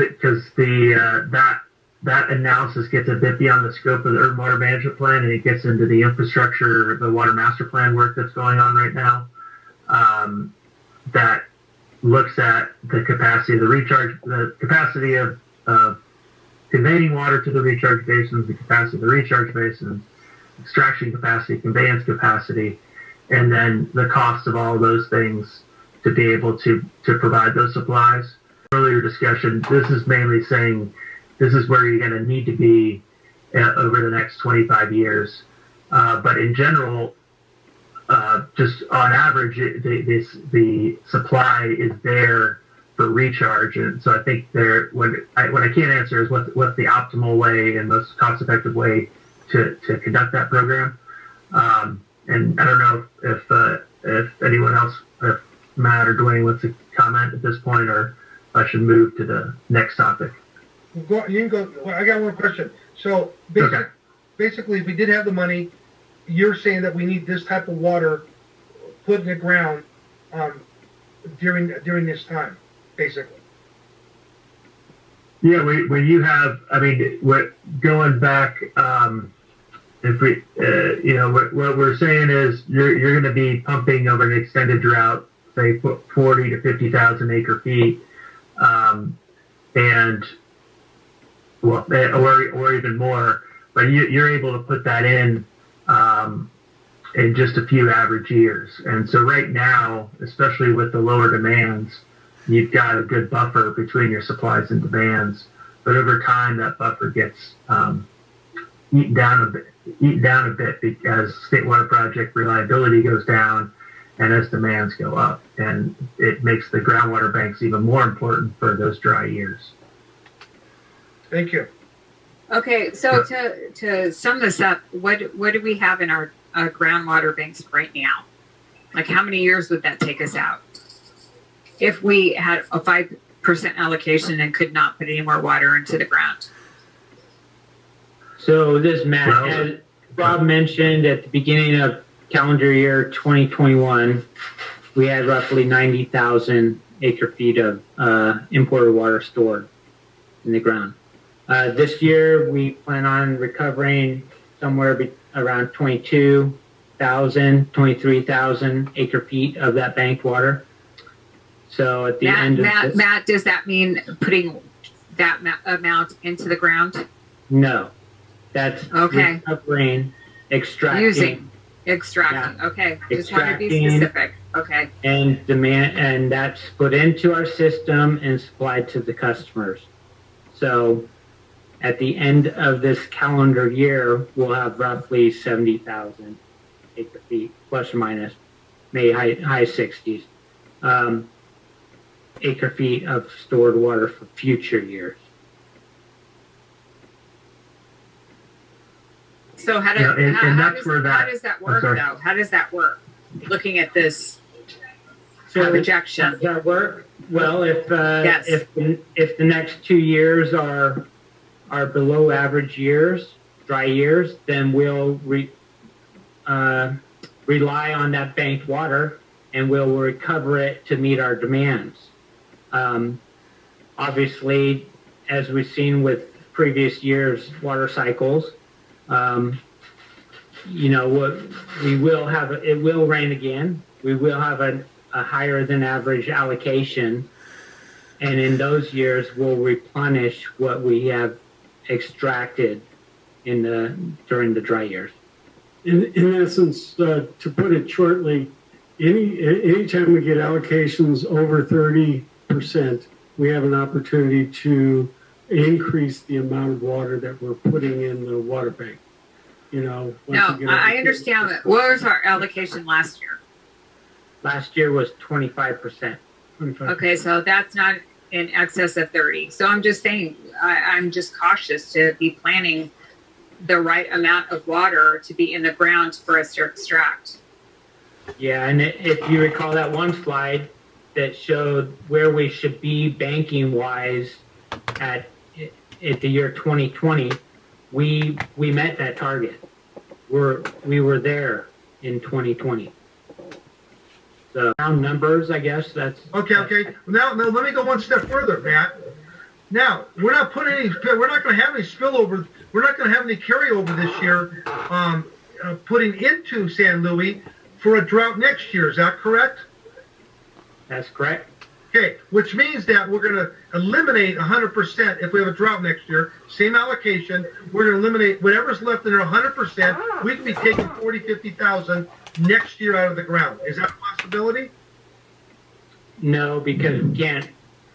that analysis gets a bit beyond the scope of the urban water management plan, and it gets into the infrastructure, the water master plan work that's going on right now. That looks at the capacity of the capacity of conveying water to the recharge basins, the capacity of the recharge basins, extraction capacity, conveyance capacity, and then the cost of all of those things to be able to provide those supplies. Earlier discussion, this is mainly saying this is where you're going to need to be over the next 25 years. But in general, just on average, the supply is there for recharge. And so I think what I can't answer is what's the optimal way and most cost-effective way to conduct that program. And I don't know if anyone else, if Matt or Dwayne wants to comment at this point, or I should move to the next topic. You can go. Well, I got one question. So Okay. basically, if we did have the money, you're saying that we need this type of water put in the ground during this time, basically. Yeah, when you have, I mean, going back, if we, what we're saying is you're going to be pumping over an extended drought, say 40 to 50,000 acre feet, and well, or even more, but you're able to put that in just a few average years. And so right now, especially with the lower demands, you've got a good buffer between your supplies and demands. But over time, that buffer gets eaten down a bit as state water project reliability goes down and as demands go up. And it makes the groundwater banks even more important for those dry years. Thank you. Okay, so to sum this up, what do we have in our groundwater banks right now? Like, how many years would that take us out if we had a 5% allocation and could not put any more water into the ground? So this, Matt, as Rob mentioned at the beginning of calendar year 2021, we had roughly 90,000 acre feet of imported water stored in the ground. This year, we plan on recovering somewhere around 23,000 acre feet of that banked water. So at the end of this, Matt, does that mean putting that amount into the ground? No, that's okay. Recovering, extracting. Extracting. Yeah. Okay, just want to be specific. Okay. And demand, and that's put into our system and supplied to the customers. So at the end of this calendar year, we'll have roughly 70,000 acre feet, plus or minus, maybe high 60s, acre feet of stored water for future years. So how does that work, though? How does that work? Looking at this projection. Does that work? Well, if the next 2 years are below average years, dry years, then we'll rely on that banked water and we'll recover it to meet our demands. Obviously, as we've seen with previous years' water cycles, it will rain again. We will have a higher than average allocation. And in those years, we'll replenish what we have extracted during the dry years. In essence, to put it shortly, anytime we get allocations over 30%, we have an opportunity to increase the amount of water that we're putting in the water bank. I understand that. What was our allocation last year? Last year was 25%. Okay, so that's not in excess of 30. So I'm just saying, I'm just cautious to be planning the right amount of water to be in the ground for us to extract. Yeah, and if you recall that one slide that showed where we should be banking wise at the year 2020, we met that target. We were there in 2020. So round numbers, I guess that's okay. Now let me go one step further, Matt. Now we're not going to have any spillover. We're not going to have any carryover this year. Putting into San Luis for a drought next year. Is that correct? That's correct. Okay, which means that we're going to eliminate 100% if we have a drought next year. Same allocation. We're going to eliminate whatever's left in there 100%. We could be taking 40, 50,000 next year out of the ground. Is that a possibility? No, because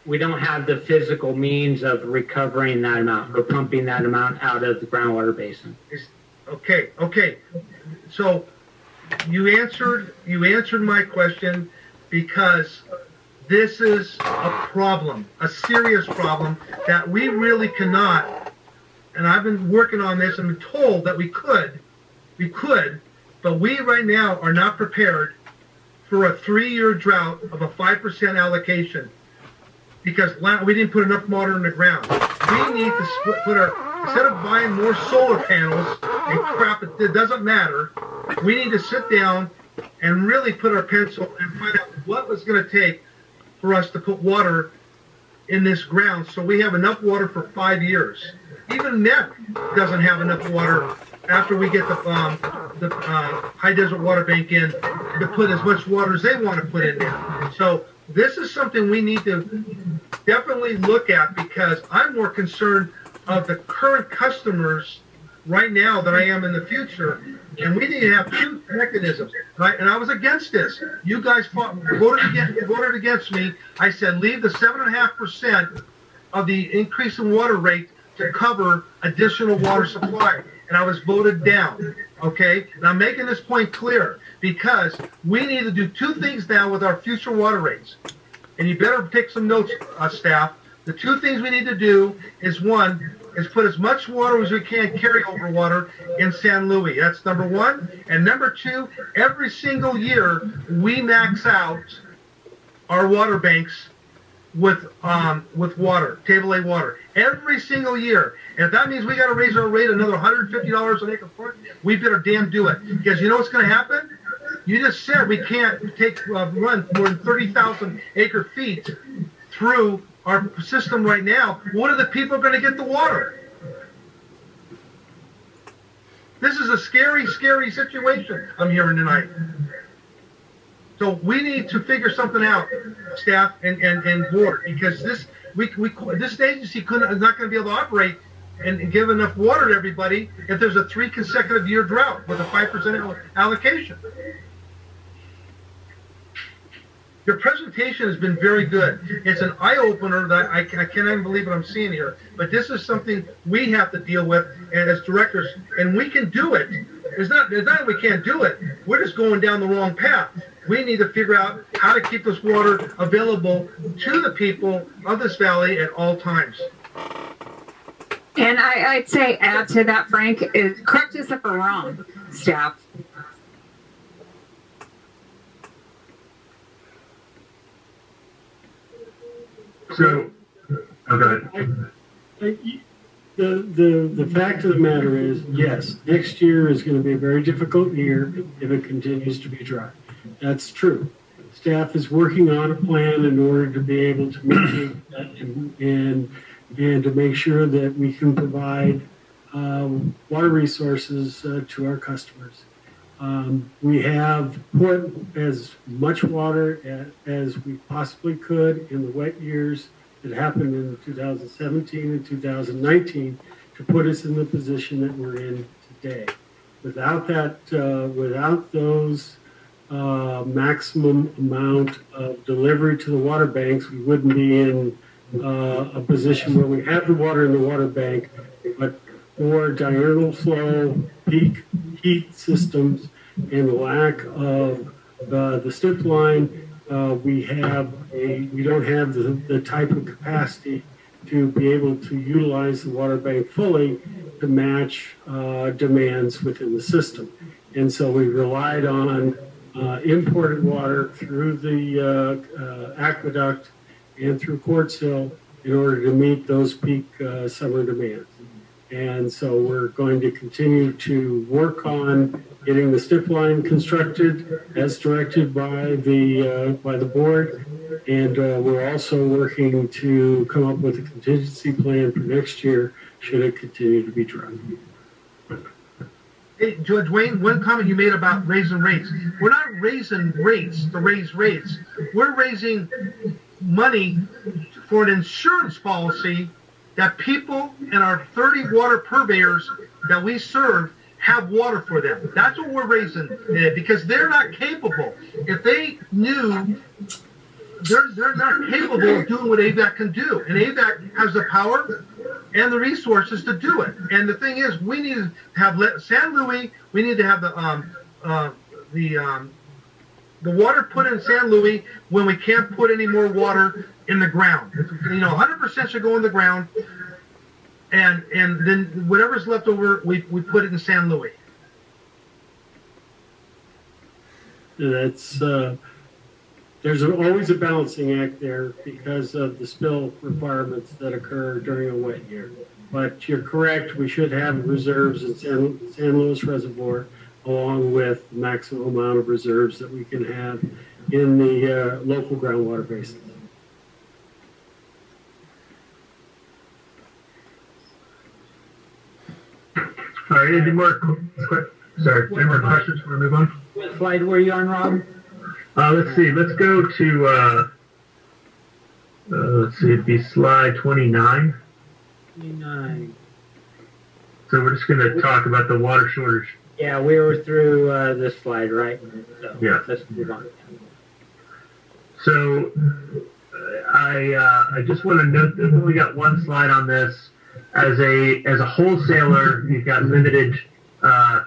we don't have the physical means of recovering that amount or pumping that amount out of the groundwater basin. Okay. So you answered my question, because this is a problem, a serious problem that we really cannot, and I've been working on this and been told that we could, but But we right now are not prepared for a 3-year drought of a 5% allocation because we didn't put enough water in the ground. We need to instead of buying more solar panels and crap, it doesn't matter. We need to sit down and really put our pencil and find out what it's going to take for us to put water in this ground so we have enough water for 5 years. Even NEP doesn't have enough water after we get the high desert water bank in to put as much water as they want to put in there. So this is something we need to definitely look at because I'm more concerned of the current customers right now than I am in the future. And we need to have two mechanisms. Right? And I was against this. You guys voted against me. I said leave the 7.5% of the increase in water rate to cover additional water supply. And I was voted down. Okay? And I'm making this point clear because we need to do two things now with our future water rates. And you better take some notes, staff. The two things we need to do is one, is put as much water as we can, carryover water, in San Luis. That's number one. And number two, every single year we max out our water banks with water, table A water, every single year. And if that means we got to raise our rate another $150 an acre foot, we better damn do it. Because you know what's going to happen? You just said we can't run more than 30,000 acre feet through our system right now. What are the people going to get the water? This is a scary, scary situation I'm hearing tonight. So we need to figure something out, staff and board, because this agency is not going to be able to operate and give enough water to everybody if there's a 3 consecutive year drought with a 5% allocation. Your presentation has been very good. It's an eye-opener that I can't even believe what I'm seeing here. But this is something we have to deal with as directors, and we can do it. It's not that we can't do it. We're just going down the wrong path. We need to figure out how to keep this water available to the people of this valley at all times. And I'd say add to that, Frank, is correct us if we're wrong, staff. So, okay. The fact of the matter is, yes, next year is going to be a very difficult year if it continues to be dry. That's true. Staff is working on a plan in order to be able to mitigate that and to make sure that we can provide water resources to our customers. We have put as much water as we possibly could in the wet years that happened in 2017 and 2019 to put us in the position that we're in today. Without those maximum amount of delivery to the water banks, we wouldn't be in a position where we have the water in the water bank, but for diurnal flow, peak heat systems, and the lack of the stiff line, we don't have the type of capacity to be able to utilize the water bank fully to match demands within the system. And so we relied on imported water through the aqueduct and through Quartz Hill in order to meet those peak summer demands. And so we're going to continue to work on getting the stiff line constructed as directed by the board. And we're also working to come up with a contingency plan for next year should it continue to be dry. Hey, Dwayne, one comment you made about raising rates. We're not raising rates to raise rates. We're raising money for an insurance policy that people in our 30 water purveyors that we serve have water for them. That's what we're raising because they're not capable. If they knew, they're not capable of doing what AVEC can do. And AVEC has the power and the resources to do it. And the thing is, we need to have San Luis. We need to have the water put in San Luis when we can't put any more water in the ground. 100% should go in the ground, and then whatever's left over, we put it in San Luis. That's there's always a balancing act there because of the spill requirements that occur during a wet year. But you're correct, we should have reserves in San Luis Reservoir along with the maximum amount of reserves that we can have in the local groundwater basins. All right, any more? Sorry, any more questions before we move on? What slide were you on, Rob? Let's see. Let's go to let's see. It'd be slide 29. 29. So we're just going to talk about the water shortage. Yeah, we were through this slide, right? So Yeah. let's move on. So I just want to note that we got one slide on this. As a wholesaler, you've got limited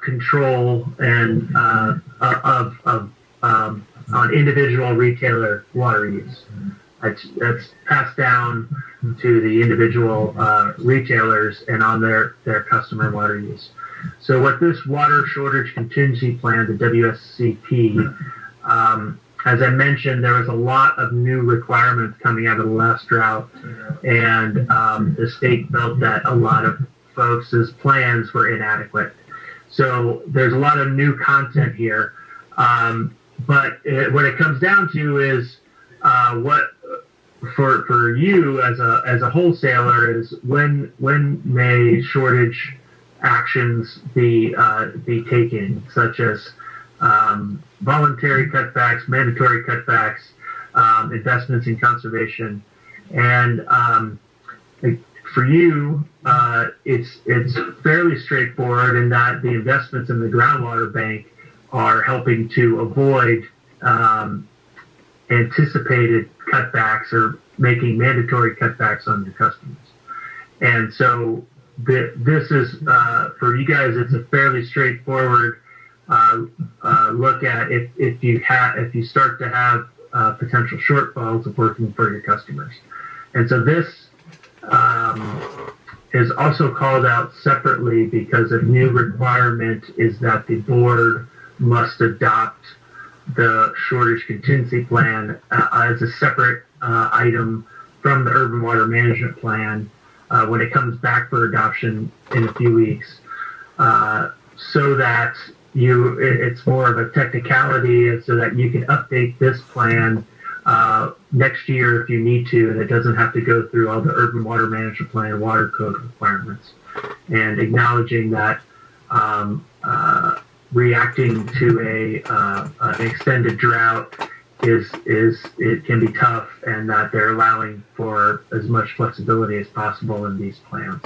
control and on individual retailer water use. That's passed down to the individual retailers and on their customer water use. So what this water shortage contingency plan, the WSCP, as I mentioned, there was a lot of new requirements coming out of the last drought, and the state felt that a lot of folks' plans were inadequate. So there's a lot of new content here. But what it comes down to is what for you as a wholesaler is when may shortage actions be taken, such as voluntary cutbacks, mandatory cutbacks, investments in conservation, and for you, it's fairly straightforward in that the investments in the groundwater bank are helping to avoid anticipated cutbacks or making mandatory cutbacks on your customers. And so this is, for you guys, it's a fairly straightforward look at if you start to have potential shortfalls of working for your customers. And so this is also called out separately because a new requirement is that the board must adopt the shortage contingency plan as a separate item from the urban water management plan when it comes back for adoption in a few weeks, so that it's more of a technicality, and so that you can update this plan next year if you need to, and it doesn't have to go through all the urban water management plan water code requirements. And acknowledging that reacting to an extended drought it can be tough, and that they're allowing for as much flexibility as possible in these plans.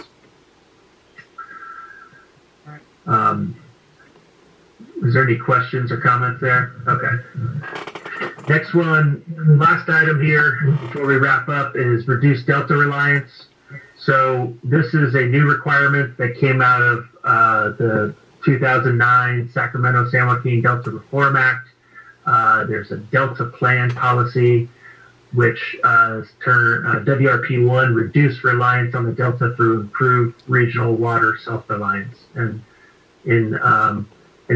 Is there any questions or comments there? Okay. Next one, last item here before we wrap up is reduced delta reliance. So this is a new requirement that came out of the 2009 Sacramento San Joaquin Delta Reform Act. There's a Delta Plan policy, which WRP1 reduce reliance on the Delta through improved regional water self-reliance. And in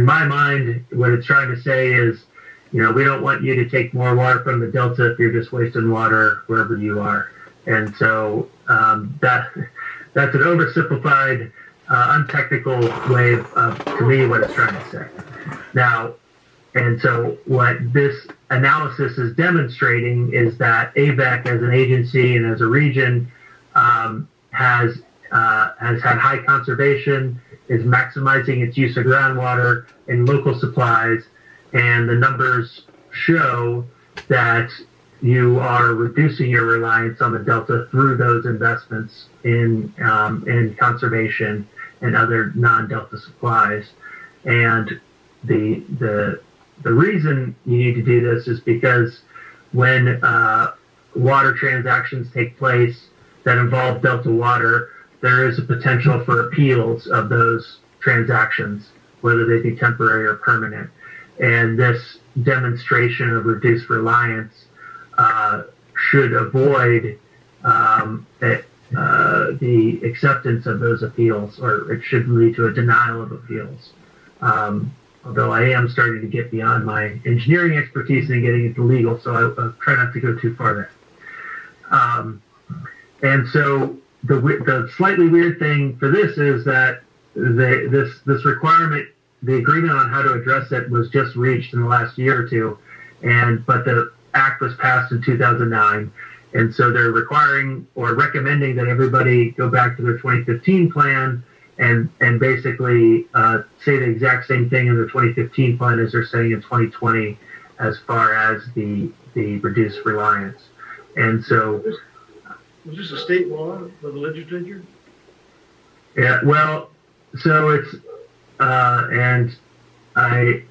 my mind, what it's trying to say is, we don't want you to take more water from the Delta if you're just wasting water wherever you are. And so that's an oversimplified, untechnical way of, to me, what it's trying to say. Now, and so what this analysis is demonstrating is that Avek as an agency and as a region has had high conservation, is maximizing its use of groundwater and local supplies, and the numbers show that you are reducing your reliance on the Delta through those investments in conservation and other non-Delta supplies. And the reason you need to do this is because when water transactions take place that involve Delta water, there is a potential for appeals of those transactions, whether they be temporary or permanent. And this demonstration of reduced reliance should avoid the acceptance of those appeals, or it should lead to a denial of appeals. although I am starting to get beyond my engineering expertise and getting into legal, so I'll try not to go too far there. And so the slightly weird thing for this is that this requirement, the agreement on how to address it was just reached in the last year or two, but the act was passed in 2009, and so they're requiring or recommending that everybody go back to their 2015 plan and basically say the exact same thing in the 2015 plan as they're saying in 2020 as far as the reduced reliance. And so, Was this a state law of the legislature? yeah, well, so it's and I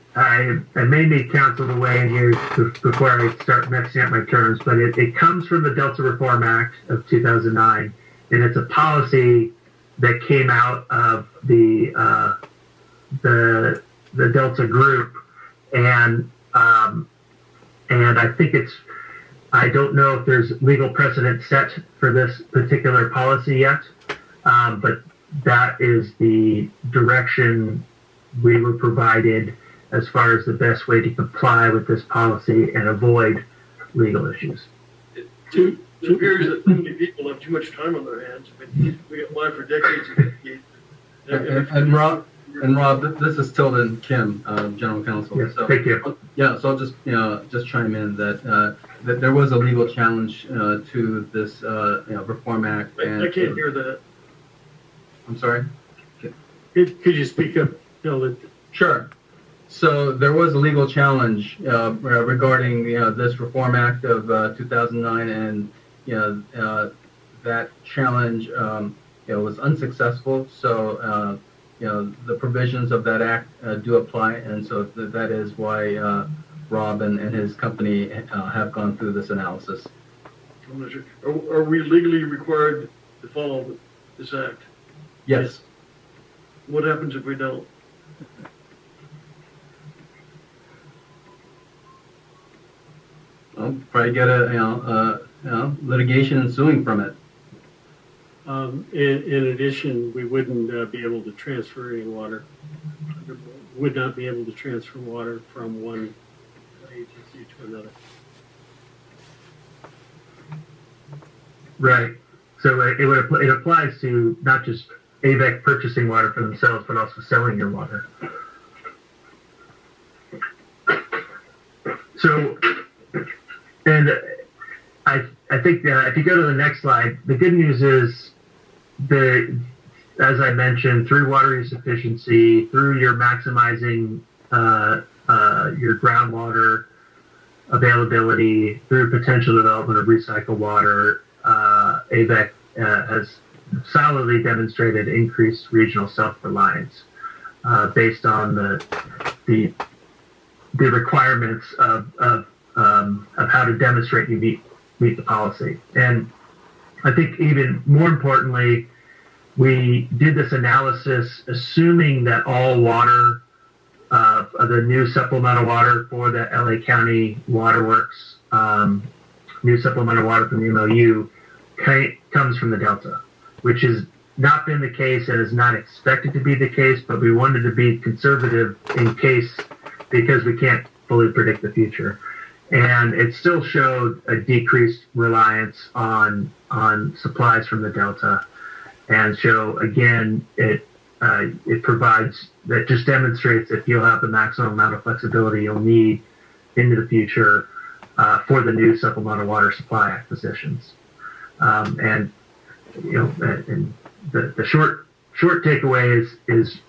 may need counsel to weigh in here before I start messing up my terms, but it comes from the Delta Reform Act of 2009, and it's a policy that came out of the Delta group, and I think I don't know if there's legal precedent set for this particular policy yet, but that is the direction we were provided as far as the best way to comply with this policy and avoid legal issues. It appears that too many people have too much time on their hands. I mean, we got live for decades and decades. And Rob, this is Tilden Kim, General Counsel. Yes, so, thank you. Yeah, so I'll just chime in that there was a legal challenge to this Reform Act. And, I can't hear that. I'm sorry? Could you speak up, Tilden? Sure. So there was a legal challenge regarding this Reform Act of 2009, and that challenge was unsuccessful. So the provisions of that act do apply, and so that is why Rob and his company have gone through this analysis. I'm not sure. Are we legally required to follow this act? Yes. What happens if we don't? Well, probably get a litigation ensuing from it. In addition, we wouldn't be able to transfer any water. Would not be able to transfer water from one agency to another. Right. So it applies to not just Avek purchasing water for themselves, but also selling your water. So, and I think if you go to the next slide, the good news is as I mentioned, through water use efficiency, through your maximizing your groundwater availability, through potential development of recycled water, Avek has solidly demonstrated increased regional self-reliance based on the requirements of how to demonstrate you meet the policy. And I think even more importantly, we did this analysis assuming that all water, the new supplemental water for the LA County Waterworks, new supplemental water from the MOU comes from the Delta, which has not been the case and is not expected to be the case, but we wanted to be conservative in case, because we can't fully predict the future. And it still showed a decreased reliance on supplies from the Delta. And so again, it provides, that just demonstrates that you'll have the maximum amount of flexibility you'll need into the future for the new supplemental water supply acquisitions. And the short takeaway is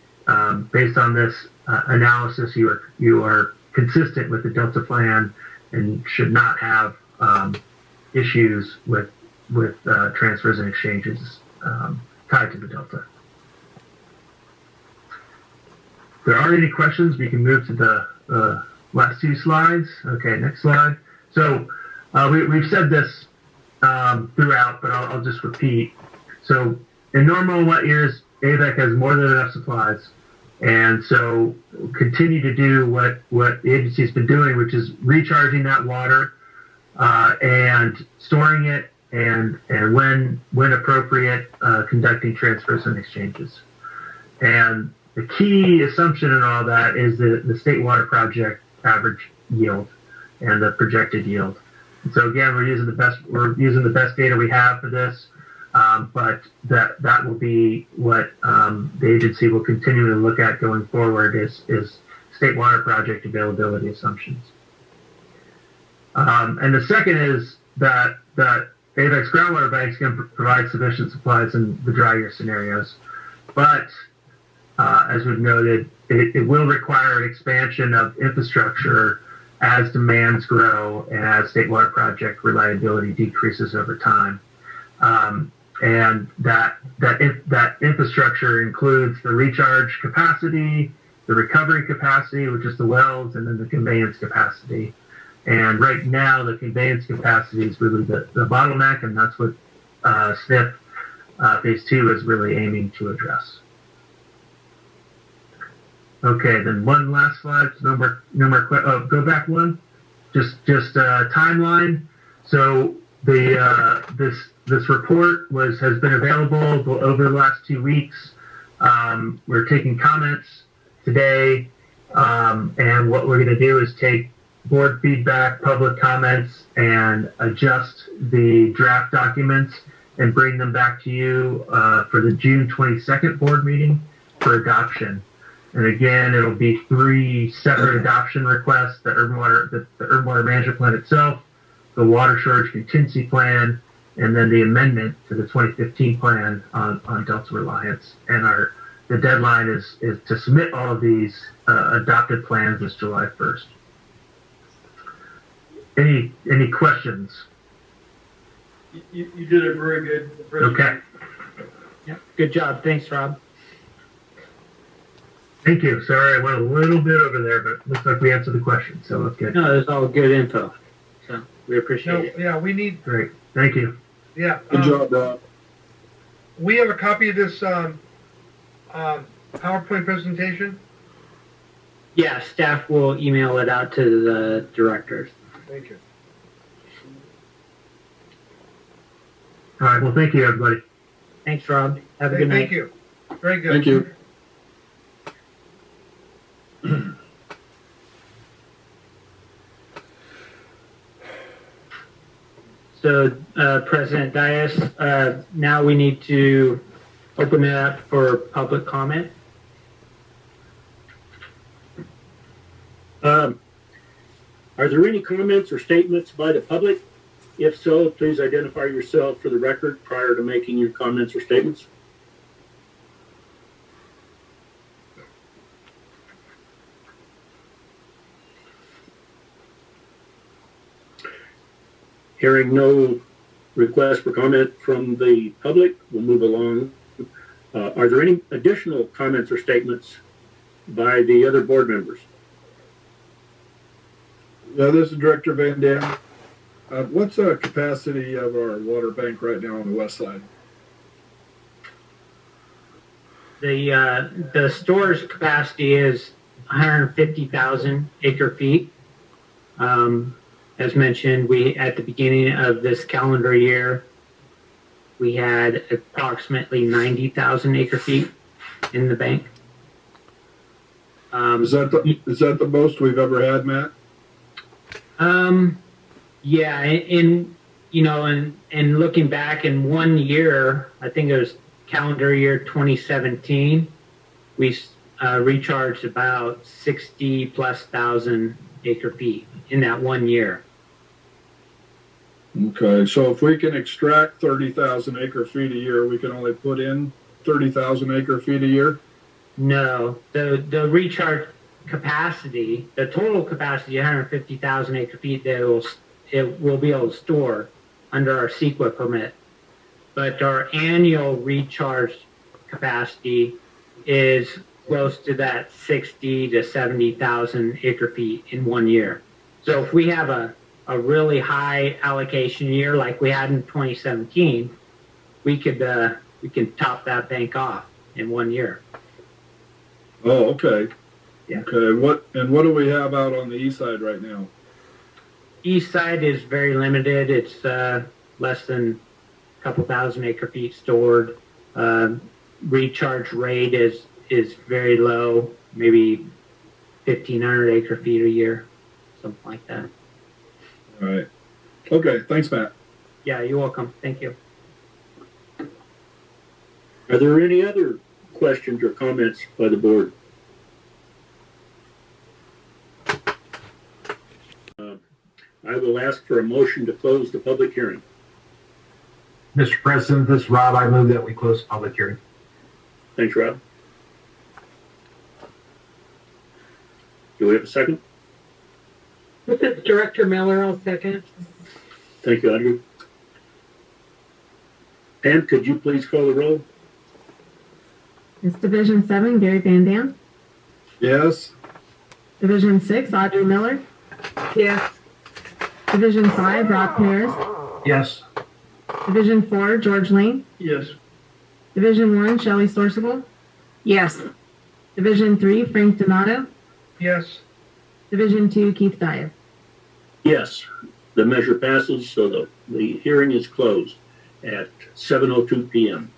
based on this analysis, you are consistent with the Delta plan and should not have issues with transfers and exchanges tied to the Delta. If there aren't any questions, we can move to the last two slides. Okay, next slide. So we've said this throughout, but I'll just repeat. So in normal wet years, Avek has more than enough supplies. And so continue to do what the agency's been doing, which is recharging that water and storing it, and when appropriate, conducting transfers and exchanges. And the key assumption in all that is the state water project average yield and the projected yield. And so again, we're using the best data we have for this, but that will be what the agency will continue to look at going forward is state water project availability assumptions. And the second is that Avek's groundwater banks can provide sufficient supplies in the dry year scenarios, but as we've noted, it will require an expansion of infrastructure as demands grow and as state water project reliability decreases over time. And that infrastructure includes the recharge capacity, the recovery capacity, which is the wells, and then the conveyance capacity. And right now, the conveyance capacity is really the bottleneck, and that's what SNP Phase 2 is really aiming to address. Okay, then one last slide. No more. Go back one. Just timeline. So this report has been available over the last 2 weeks. We're taking comments today, and what we're going to do is take board feedback, public comments, and adjust the draft documents and bring them back to you for the June 22nd board meeting for adoption. And again, it'll be 3 separate adoption requests: the urban water management plan itself, the water shortage contingency plan, and then the amendment to the 2015 plan on Delta Reliance. And the deadline is to submit all of these adopted plans is July 1st. Any questions? You did a very good presentation. Okay. Yeah, good job. Thanks, Rob. Thank you. Sorry, I went a little bit over there, but it looks like we answered the question, so that's good. No, it's all good info. So we appreciate it. Yeah, we need. Great. Thank you. Yeah. Good job, Doc. We have a copy of this PowerPoint presentation. Yeah, staff will email it out to the directors. Thank you. All right. Well, thank you, everybody. Thanks, Rob. Have a good night. Thank you. Very good. Thank you. So, President Dias, now we need to open it up for public comment. Are there any comments or statements by the public? If so, please identify yourself for the record prior to making your comments or statements. Hearing no request for comment from the public, we'll move along. Are there any additional comments or statements by the other board members? Yeah, this is Director Van Dam. What's the capacity of our water bank right now on the west side? The storage capacity is 150,000 acre feet. As mentioned, at the beginning of this calendar year, we had approximately 90,000 acre feet in the bank. Is that the most we've ever had, Matt? Yeah, in looking back in 1 year, I think it was calendar year 2017, we recharged about 60,000+ acre feet in that 1 year. Okay, so if we can extract 30,000 acre feet a year, we can only put in 30,000 acre feet a year? No, the recharge capacity, the total capacity, 150,000 acre feet that it will be able to store under our CEQA permit. But our annual recharge capacity is close to that 60 to 70,000 acre feet in 1 year. So if we have a really high allocation year like we had in 2017, we can top that bank off in 1 year. Oh, okay. Yeah. Okay. What do we have out on the east side right now? East side is very limited. It's less than a couple thousand acre feet stored. Recharge rate is is very low, maybe 1,500 acre feet a year, something like that. All right. Okay, thanks, Matt. Yeah, you're welcome. Thank you. Are there any other questions or comments by the board? I will ask for a motion to close the public hearing. Mr. President, this is Rob. I move that we close the public hearing. Thanks, Rob. Do we have a second? This is Director Miller. I'll second. Thank you, Audrey. Pam, could you please call the roll? It's Division 7, Gary Van Dam. Yes. Division 6, Audrey Miller. Yes. Division 5, Rob Paris. Yes. Division 4, George Lane. Yes. Division 1, Shelley Sorcible. Yes. Division 3, Frank Donato. Yes. Division 2, Keith Dyer. Yes, the measure passes, so the hearing is closed at 7:02 p.m.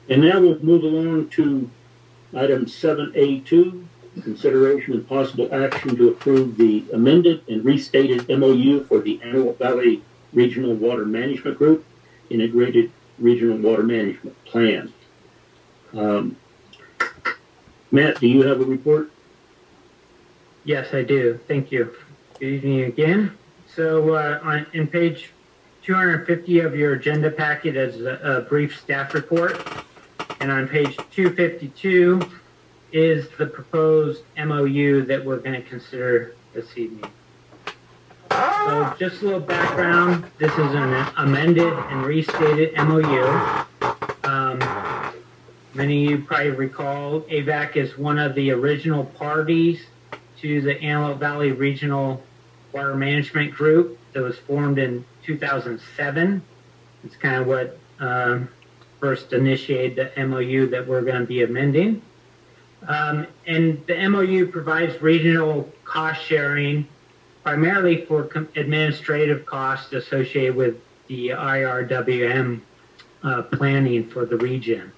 And now we'll move along to item 7A2, consideration and possible action to approve the amended and restated MOU for the Antelope Valley Regional Water Management Group, Integrated Regional Water Management Plan. Matt, do you have a report? Yes, I do. Thank you. Good evening again. So in page 250 of your agenda packet is a brief staff report. And on page 252 is the proposed MOU that we're going to consider this evening. So just a little background. This is an amended and restated MOU. Many of you probably recall Avek is one of the original parties to the Antelope Valley Regional Water Management Group that was formed in 2007. It's kind of what first initiated the MOU that we're going to be amending. And the MOU provides regional cost sharing primarily for administrative costs associated with the IRWM planning for the region.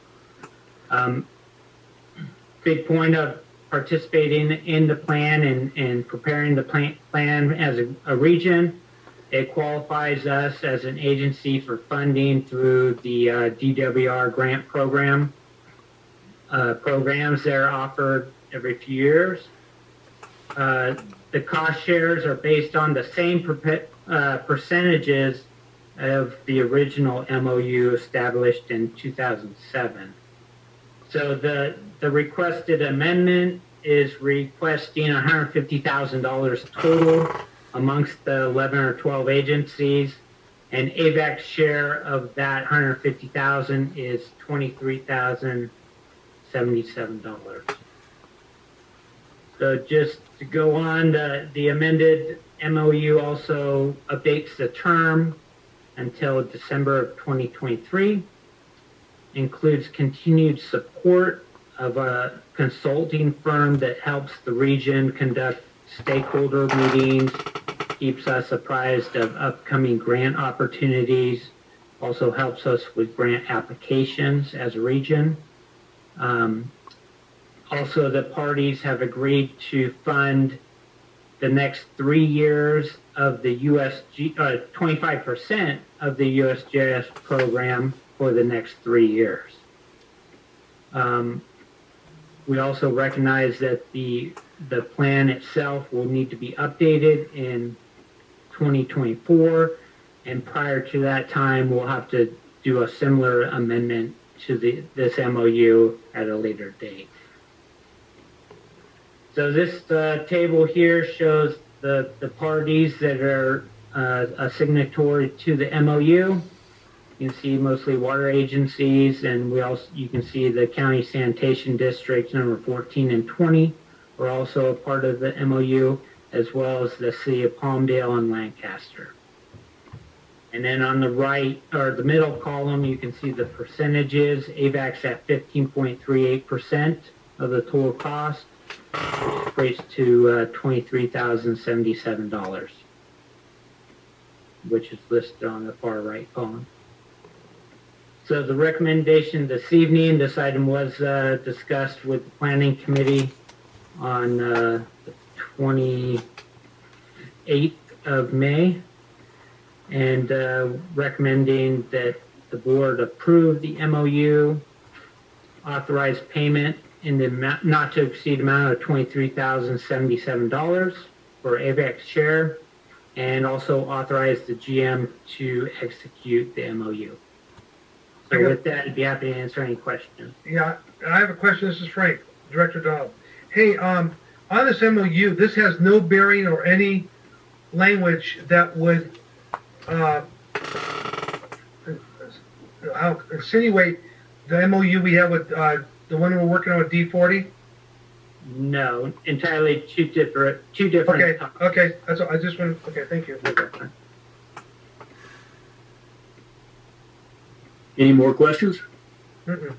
Big point of participating in the plan and preparing the plan as a region, it qualifies us as an agency for funding through the DWR grant program. Programs that are offered every few years. The cost shares are based on the same percentages of the original MOU established in 2007. So the requested amendment is requesting $150,000 total amongst the 11 or 12 agencies, and AVAC's share of that $150,000 is $23,077. So just to go on, the amended MOU also updates the term until December of 2023, includes continued support of a consulting firm that helps the region conduct stakeholder meetings, keeps us apprised of upcoming grant opportunities, also helps us with grant applications as a region. Also, the parties have agreed to fund the next 3 years of the 25% of the USGS program for the next 3 years. We also recognize that the plan itself will need to be updated in 2024, and prior to that time, we'll have to do a similar amendment to this MOU at a later date. So this table here shows the parties that are a signatory to the MOU. You can see mostly water agencies, and you can see the county sanitation districts number 14 and 20 are also a part of the MOU, as well as the city of Palmdale and Lancaster. And then on the right, or the middle column, you can see the percentages. AVAC's at 15.38% of the total cost, which equates to $23,077, which is listed on the far right column. So the recommendation this evening, this item was discussed with the planning committee on the 28th of May, and recommending that the board approve the MOU, authorize payment in the not to exceed amount of $23,077 for Avek's share, and also authorize the GM to execute the MOU. So with that, I'd be happy to answer any questions. Yeah, I have a question. This is Frank, Director Dobb. Hey, on this MOU, this has no bearing or any language that would insinuate the MOU we have with the one we're working on with D40? No, entirely two different. Okay, that's all. I just want. Okay, thank you. Any more questions? Then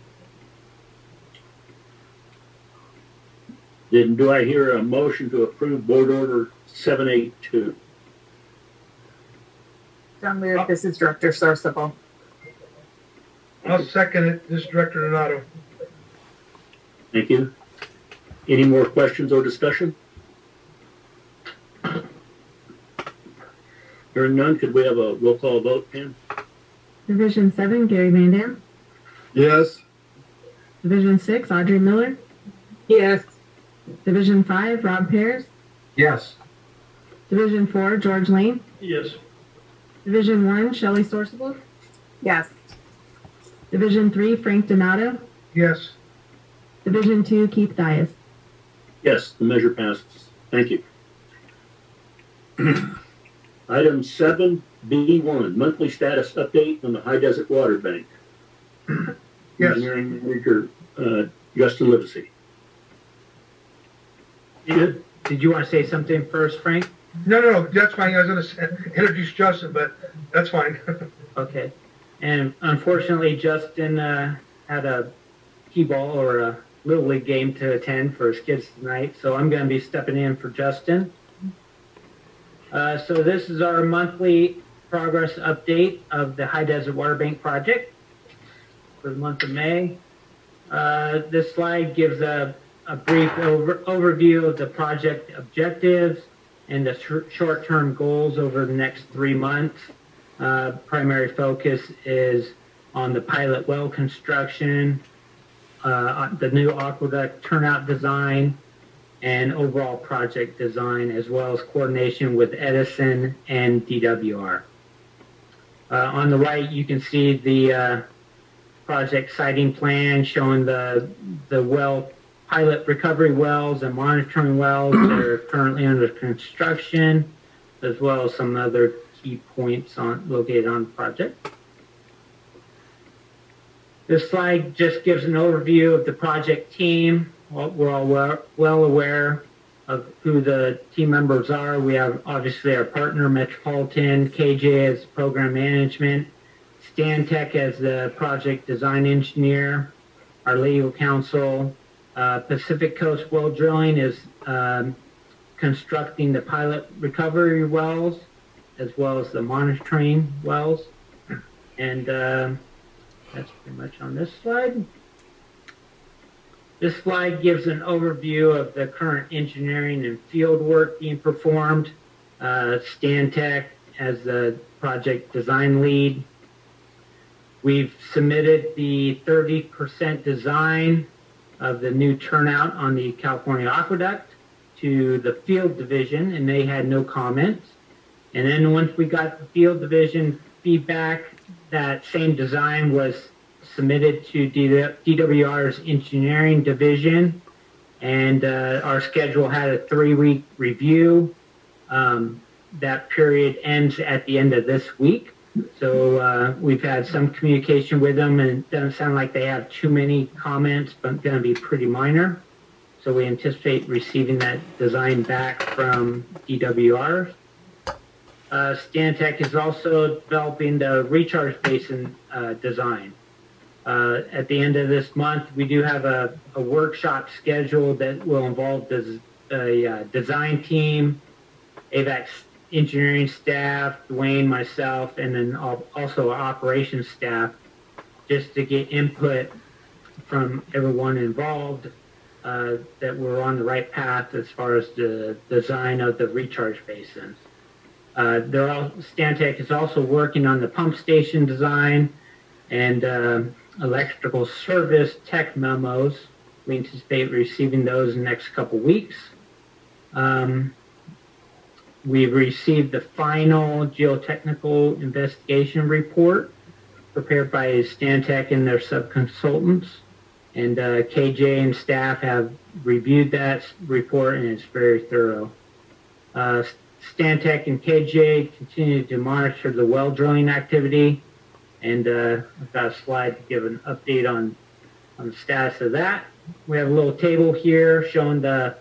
do I hear a motion to approve Board Order 782? John Lear, this is Director Sarsable. I'll second it. This is Director Donato. Thank you. Any more questions or discussion? Hearing none, could we have a roll call vote, Pam? Division 7, Gary Mandan. Yes. Division 6, Audrey Miller. Yes. Division 5, Rob Pears. Yes. Division 4, George Lane. Yes. Division 1, Shelley Sorsable. Yes. Division 3, Frank Donato. Yes. Division 2, Keith Dias. Yes, the measure passes. Thank you. Item 7B1, monthly status update on the High Desert Water Bank. Yes. Engineering Manager Justin Livesey. Did you want to say something first, Frank? No, that's fine. I was going to introduce Justin, but that's fine. Okay. And unfortunately, Justin had a T-ball or a Little League game to attend for his kids tonight, so I'm going to be stepping in for Justin. So this is our monthly progress update of the High Desert Water Bank project for the month of May. This slide gives a brief overview of the project objectives and the short-term goals over the next 3 months. Primary focus is on the pilot well construction, the new aqueduct turnout design, and overall project design, as well as coordination with Edison and DWR. On the right, you can see the project siting plan showing the well pilot recovery wells and monitoring wells that are currently under construction, as well as some other key points located on the project. This slide just gives an overview of the project team. We're all well aware of who the team members are. We have obviously our partner Metropolitan, KJ as program management, Stantec as the project design engineer, our legal counsel, Pacific Coast Well Drilling is constructing the pilot recovery wells as well as the monitoring wells. And that's pretty much on this slide. This slide gives an overview of the current engineering and field work being performed. Stantec as the project design lead. We've submitted the 30% design of the new turnout on the California Aqueduct to the field division, and they had no comments. And then once we got the field division feedback, that same design was submitted to DWR's engineering division, and our schedule had a 3-week review. That period ends at the end of this week. So we've had some communication with them, and it doesn't sound like they have too many comments, but going to be pretty minor. So we anticipate receiving that design back from DWR. Stantec is also developing the recharge basin design. At the end of this month, we do have a workshop scheduled that will involve the design team, Avek's engineering staff, Dwayne, myself, and then also operations staff just to get input from everyone involved that we're on the right path as far as the design of the recharge basins. Stantec is also working on the pump station design and electrical service tech memos. We anticipate receiving those in the next couple weeks. We've received the final geotechnical investigation report prepared by Stantec and their subconsultants. And KJ and staff have reviewed that report, and it's very thorough. Stantec and KJ continue to monitor the well drilling activity, and I've got a slide to give an update on the status of that. We have a little table here showing the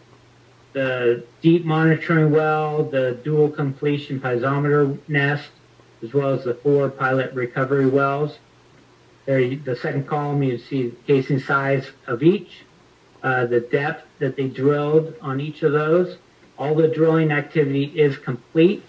deep monitoring well, the dual completion piezometer nest, as well as the 4 pilot recovery wells. There, the second column, you see the casing size of each, the depth that they drilled on each of those. All the drilling activity is complete,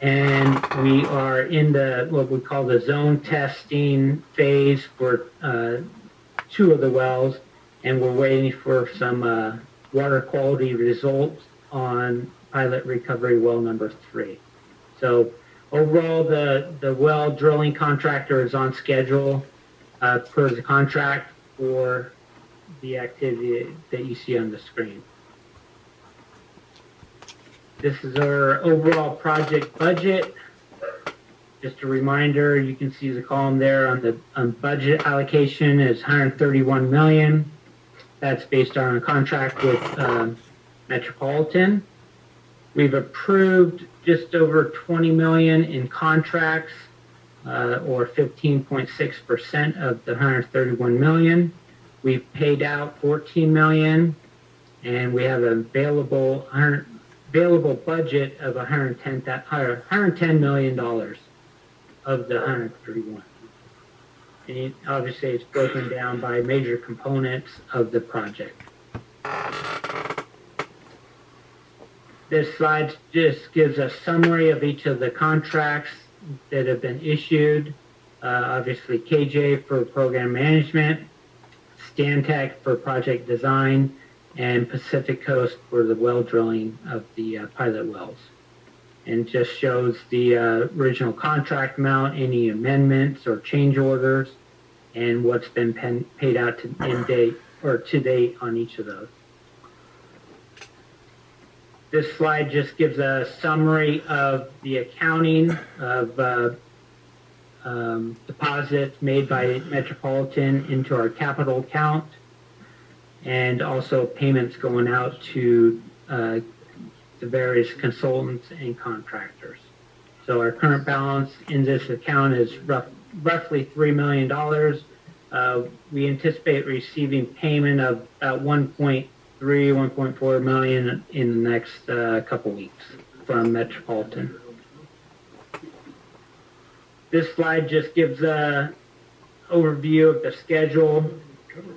and we are in what we call the zone testing phase for 2 of the wells, and we're waiting for some water quality results on pilot recovery well number 3. So overall, the well drilling contractor is on schedule per the contract for the activity that you see on the screen. This is our overall project budget. Just a reminder, you can see the column there on budget allocation is $131 million. That's based on a contract with Metropolitan. We've approved just over $20 million in contracts, or 15.6% of the $131 million. We've paid out $14 million, and we have an available budget of $110 million of the 131. And obviously, it's broken down by major components of the project. This slide just gives a summary of each of the contracts that have been issued. Obviously, KJ for program management, Stantec for project design, and Pacific Coast for the well drilling of the pilot wells. And just shows the original contract amount, any amendments or change orders, and what's been paid out to date on each of those. This slide just gives a summary of the accounting of deposits made by Metropolitan into our capital account, and also payments going out to the various consultants and contractors. So our current balance in this account is roughly $3 million. We anticipate receiving payment of about 1.4 million in the next couple weeks from Metropolitan. This slide just gives an overview of the schedule,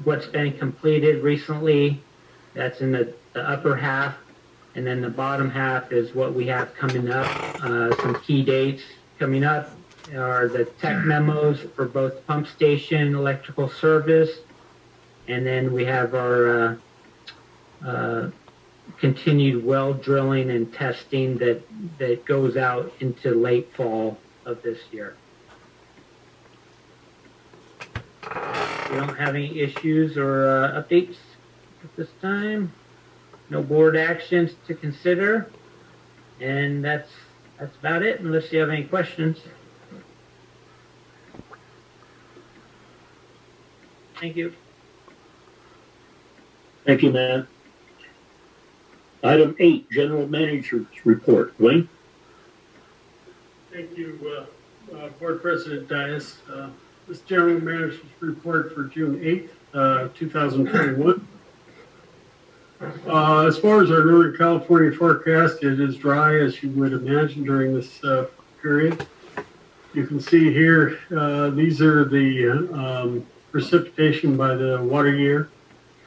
what's been completed recently. That's in the upper half, and then the bottom half is what we have coming up. Some key dates coming up are the tech memos for both pump station, electrical service, and then we have our continued well drilling and testing that goes out into late fall of this year. We don't have any issues or updates at this time. No board actions to consider, and that's about it, unless you have any questions. Thank you. Thank you, Matt. Item 8, General Manager's Report. Wayne? Thank you, Board President Dias. This General Manager's Report for June 8th, 2021. As far as our Northern California forecast, it is dry, as you would imagine, during this period. You can see here, these are the precipitation by the water year.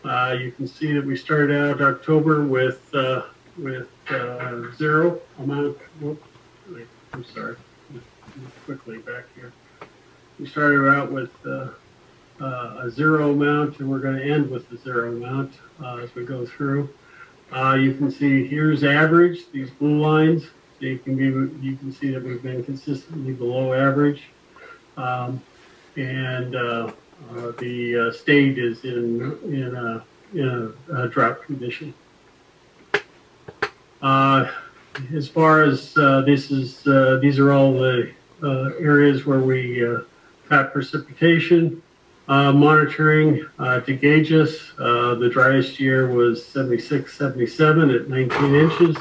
You can see that we started out October with 0 amount of, I'm sorry, quickly back here. We started out with a zero amount, and we're going to end with a zero amount as we go through. You can see here's average, these blue lines. So you can see that we've been consistently below average, and the state is in a drought condition. As far as these are all the areas where we got precipitation. Monitoring to gauge us, the driest year was 76, 77 at 19 inches.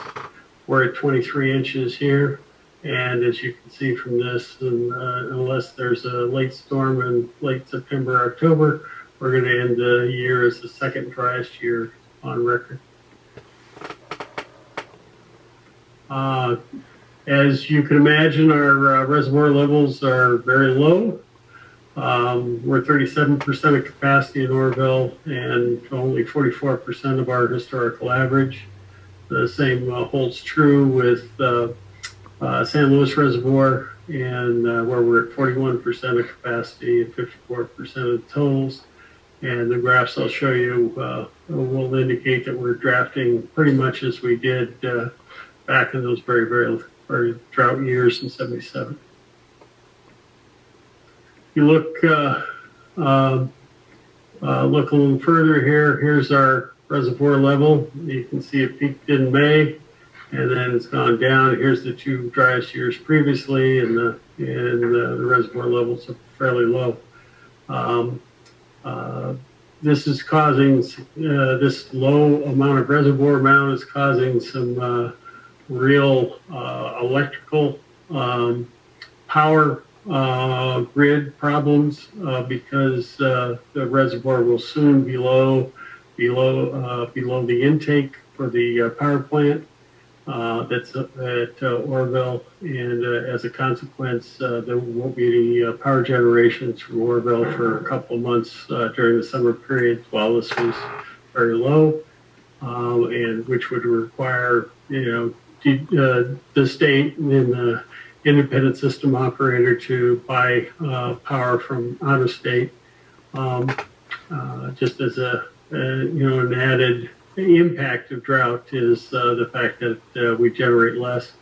We're at 23 inches here. And as you can see from this, unless there's a late storm in late September, October, we're going to end the year as the second driest year on record. As you can imagine, our reservoir levels are very low. We're 37% of capacity in Oroville and only 44% of our historical average. The same holds true with San Luis Reservoir, and where we're at 41% of capacity and 54% of the totals. And the graphs I'll show you will indicate that we're drafting pretty much as we did back in those very, very, very drought years in '77. If you look a little further here, here's our reservoir level. You can see it peaked in May, and then it's gone down. Here's the two driest years previously, and the reservoir levels are fairly low. This is causing, this low amount of reservoir amount is causing some real electrical power grid problems because the reservoir will soon be below the intake for the power plant that's at Oroville, and as a consequence, there won't be any power generations from Oroville for a couple of months during the summer period while this was very low, and which would require, the state and the independent system operator to buy power from out of state, just as an added impact of drought is the fact that we generate less.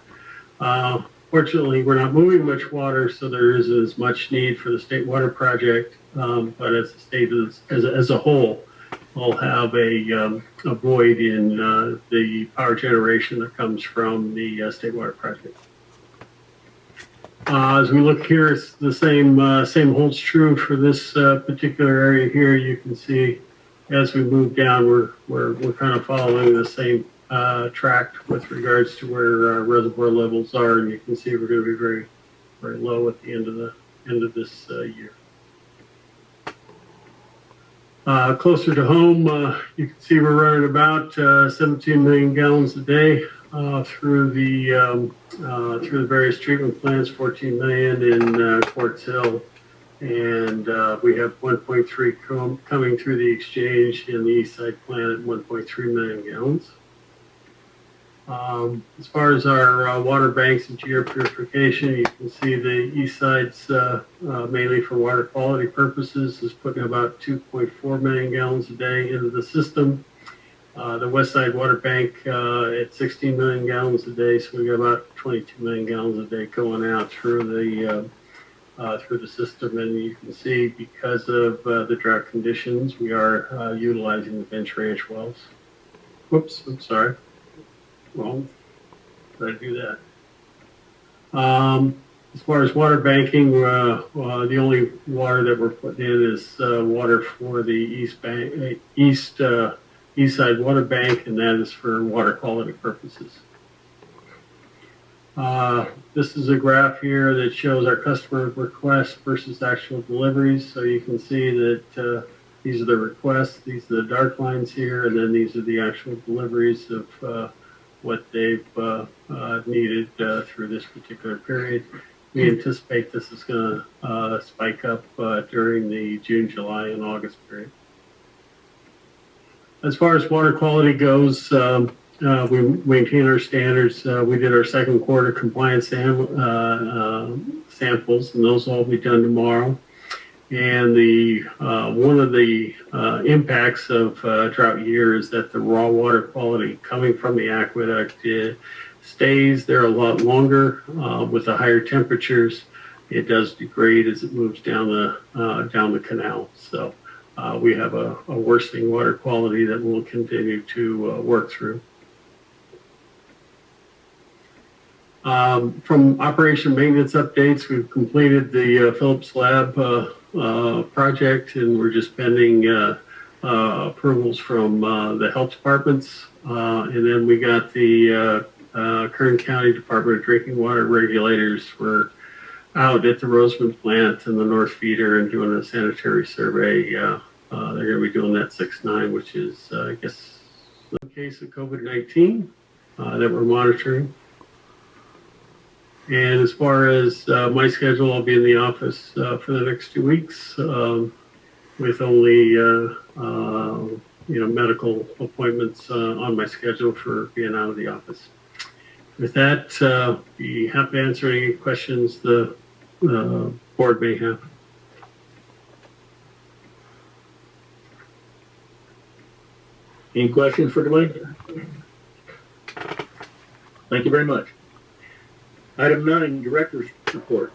Fortunately, we're not moving much water, so there isn't as much need for the state water project. But as the state as a whole, we'll have a void in the power generation that comes from the state water project. As we look here, it's the same holds true for this particular area here. You can see as we move down, we're kind of following the same track with regards to where our reservoir levels are, and you can see we're going to be very, very low at the end of this year. Closer to home, you can see we're running about 17 million gallons a day through the various treatment plants, 14 million in Quartz Hill, and we have 1.3 coming through the exchange in the East Side plant at 1.3 million gallons. As far as our water banks and geopurification, you can see the East Side's mainly for water quality purposes is putting about 2.4 million gallons a day into the system. The West Side water bank at 16 million gallons a day, so we got about 22 million gallons a day going out through the system. And you can see because of the drought conditions, we are utilizing the bench ranch wells. Whoops, I'm sorry. Well, try to do that. As far as water banking, the only water that we're putting in is water for the East Side water bank, and that is for water quality purposes. This is a graph here that shows our customer requests versus actual deliveries. So you can see that these are the requests, these are the dark lines here, and then these are the actual deliveries of what they've needed through this particular period. We anticipate this is going to spike up during the June, July, and August period. As far as water quality goes, we maintain our standards. We did our second quarter compliance samples, and those will all be done tomorrow. And the one of the impacts of drought year is that the raw water quality coming from the aqueduct stays there a lot longer. With the higher temperatures, it does degrade as it moves down the canal. So we have a worsening water quality that we'll continue to work through. From operation maintenance updates, we've completed the Phillips Lab project, and we're just pending approvals from the health departments. And then we got the Kern County Department of Drinking Water regulators. We're out at the Roseman plant and the North Feeder and doing a sanitary survey. They're going to be doing that 6/9, which is, I guess, the case of COVID-19 that we're monitoring. And as far as my schedule, I'll be in the office for the next 2 weeks with only medical appointments on my schedule for being out of the office. With that, be happy to answer any questions the board may have. Any questions for Dwayne? Thank you very much. Item 9, director's report.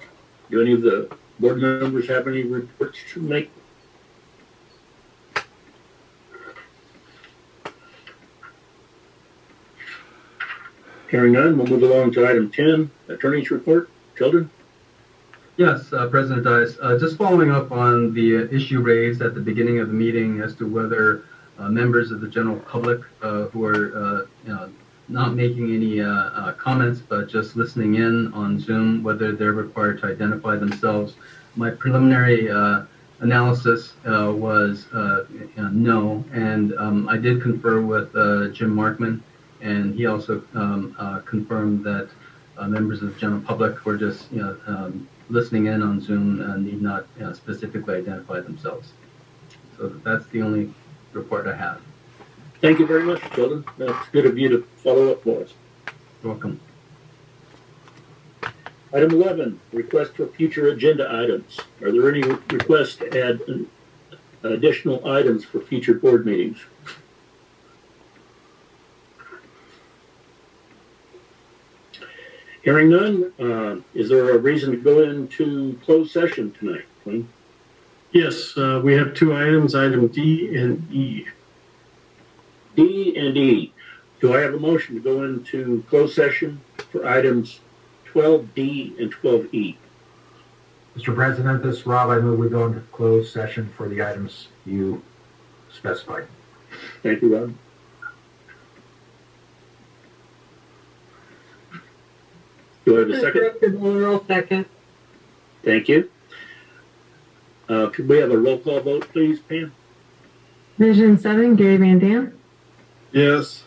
Do any of the board members have any reports to make? Hearing none, we'll move along to item 10, attorney's report. Children? Yes, President Dice. Just following up on the issue raised at the beginning of the meeting as to whether members of the general public who are not making any comments but just listening in on Zoom, whether they're required to identify themselves. My preliminary analysis was no, and I did confer with Jim Markman, and he also confirmed that members of the general public were just listening in on Zoom and need not specifically identify themselves. So that's the only report I have. Thank you very much, children. That's good of you to follow up for us. You're welcome. Item 11, request for future agenda items. Are there any requests to add additional items for future board meetings? Hearing none, is there a reason to go into closed session tonight, Wayne? Yes, we have 2 items, item D and E. D and E. Do I have a motion to go into closed session for items 12D and 12E? Mr. President, this is Rob. I move we go into closed session for the items you specified. Thank you, Rob. Do I have a second? Second. Thank you. Could we have a roll call vote, please, Pam? Division 7, Gary Van Dam. Yes.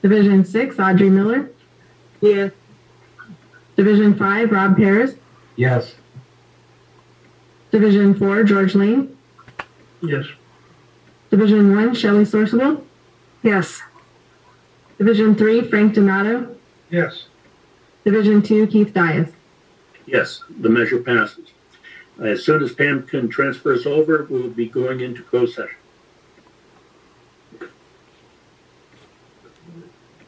Division 6, Audrey Miller. Yes. Division 5, Rob Paris. Yes. Division 4, George Lane. Yes. Division 1, Shelley Sourcewell. Yes. Division 3, Frank Donato. Yes. Division 2, Keith Dias. Yes, the measure passes. As soon as Pam can transfer us over, we'll be going into closed session.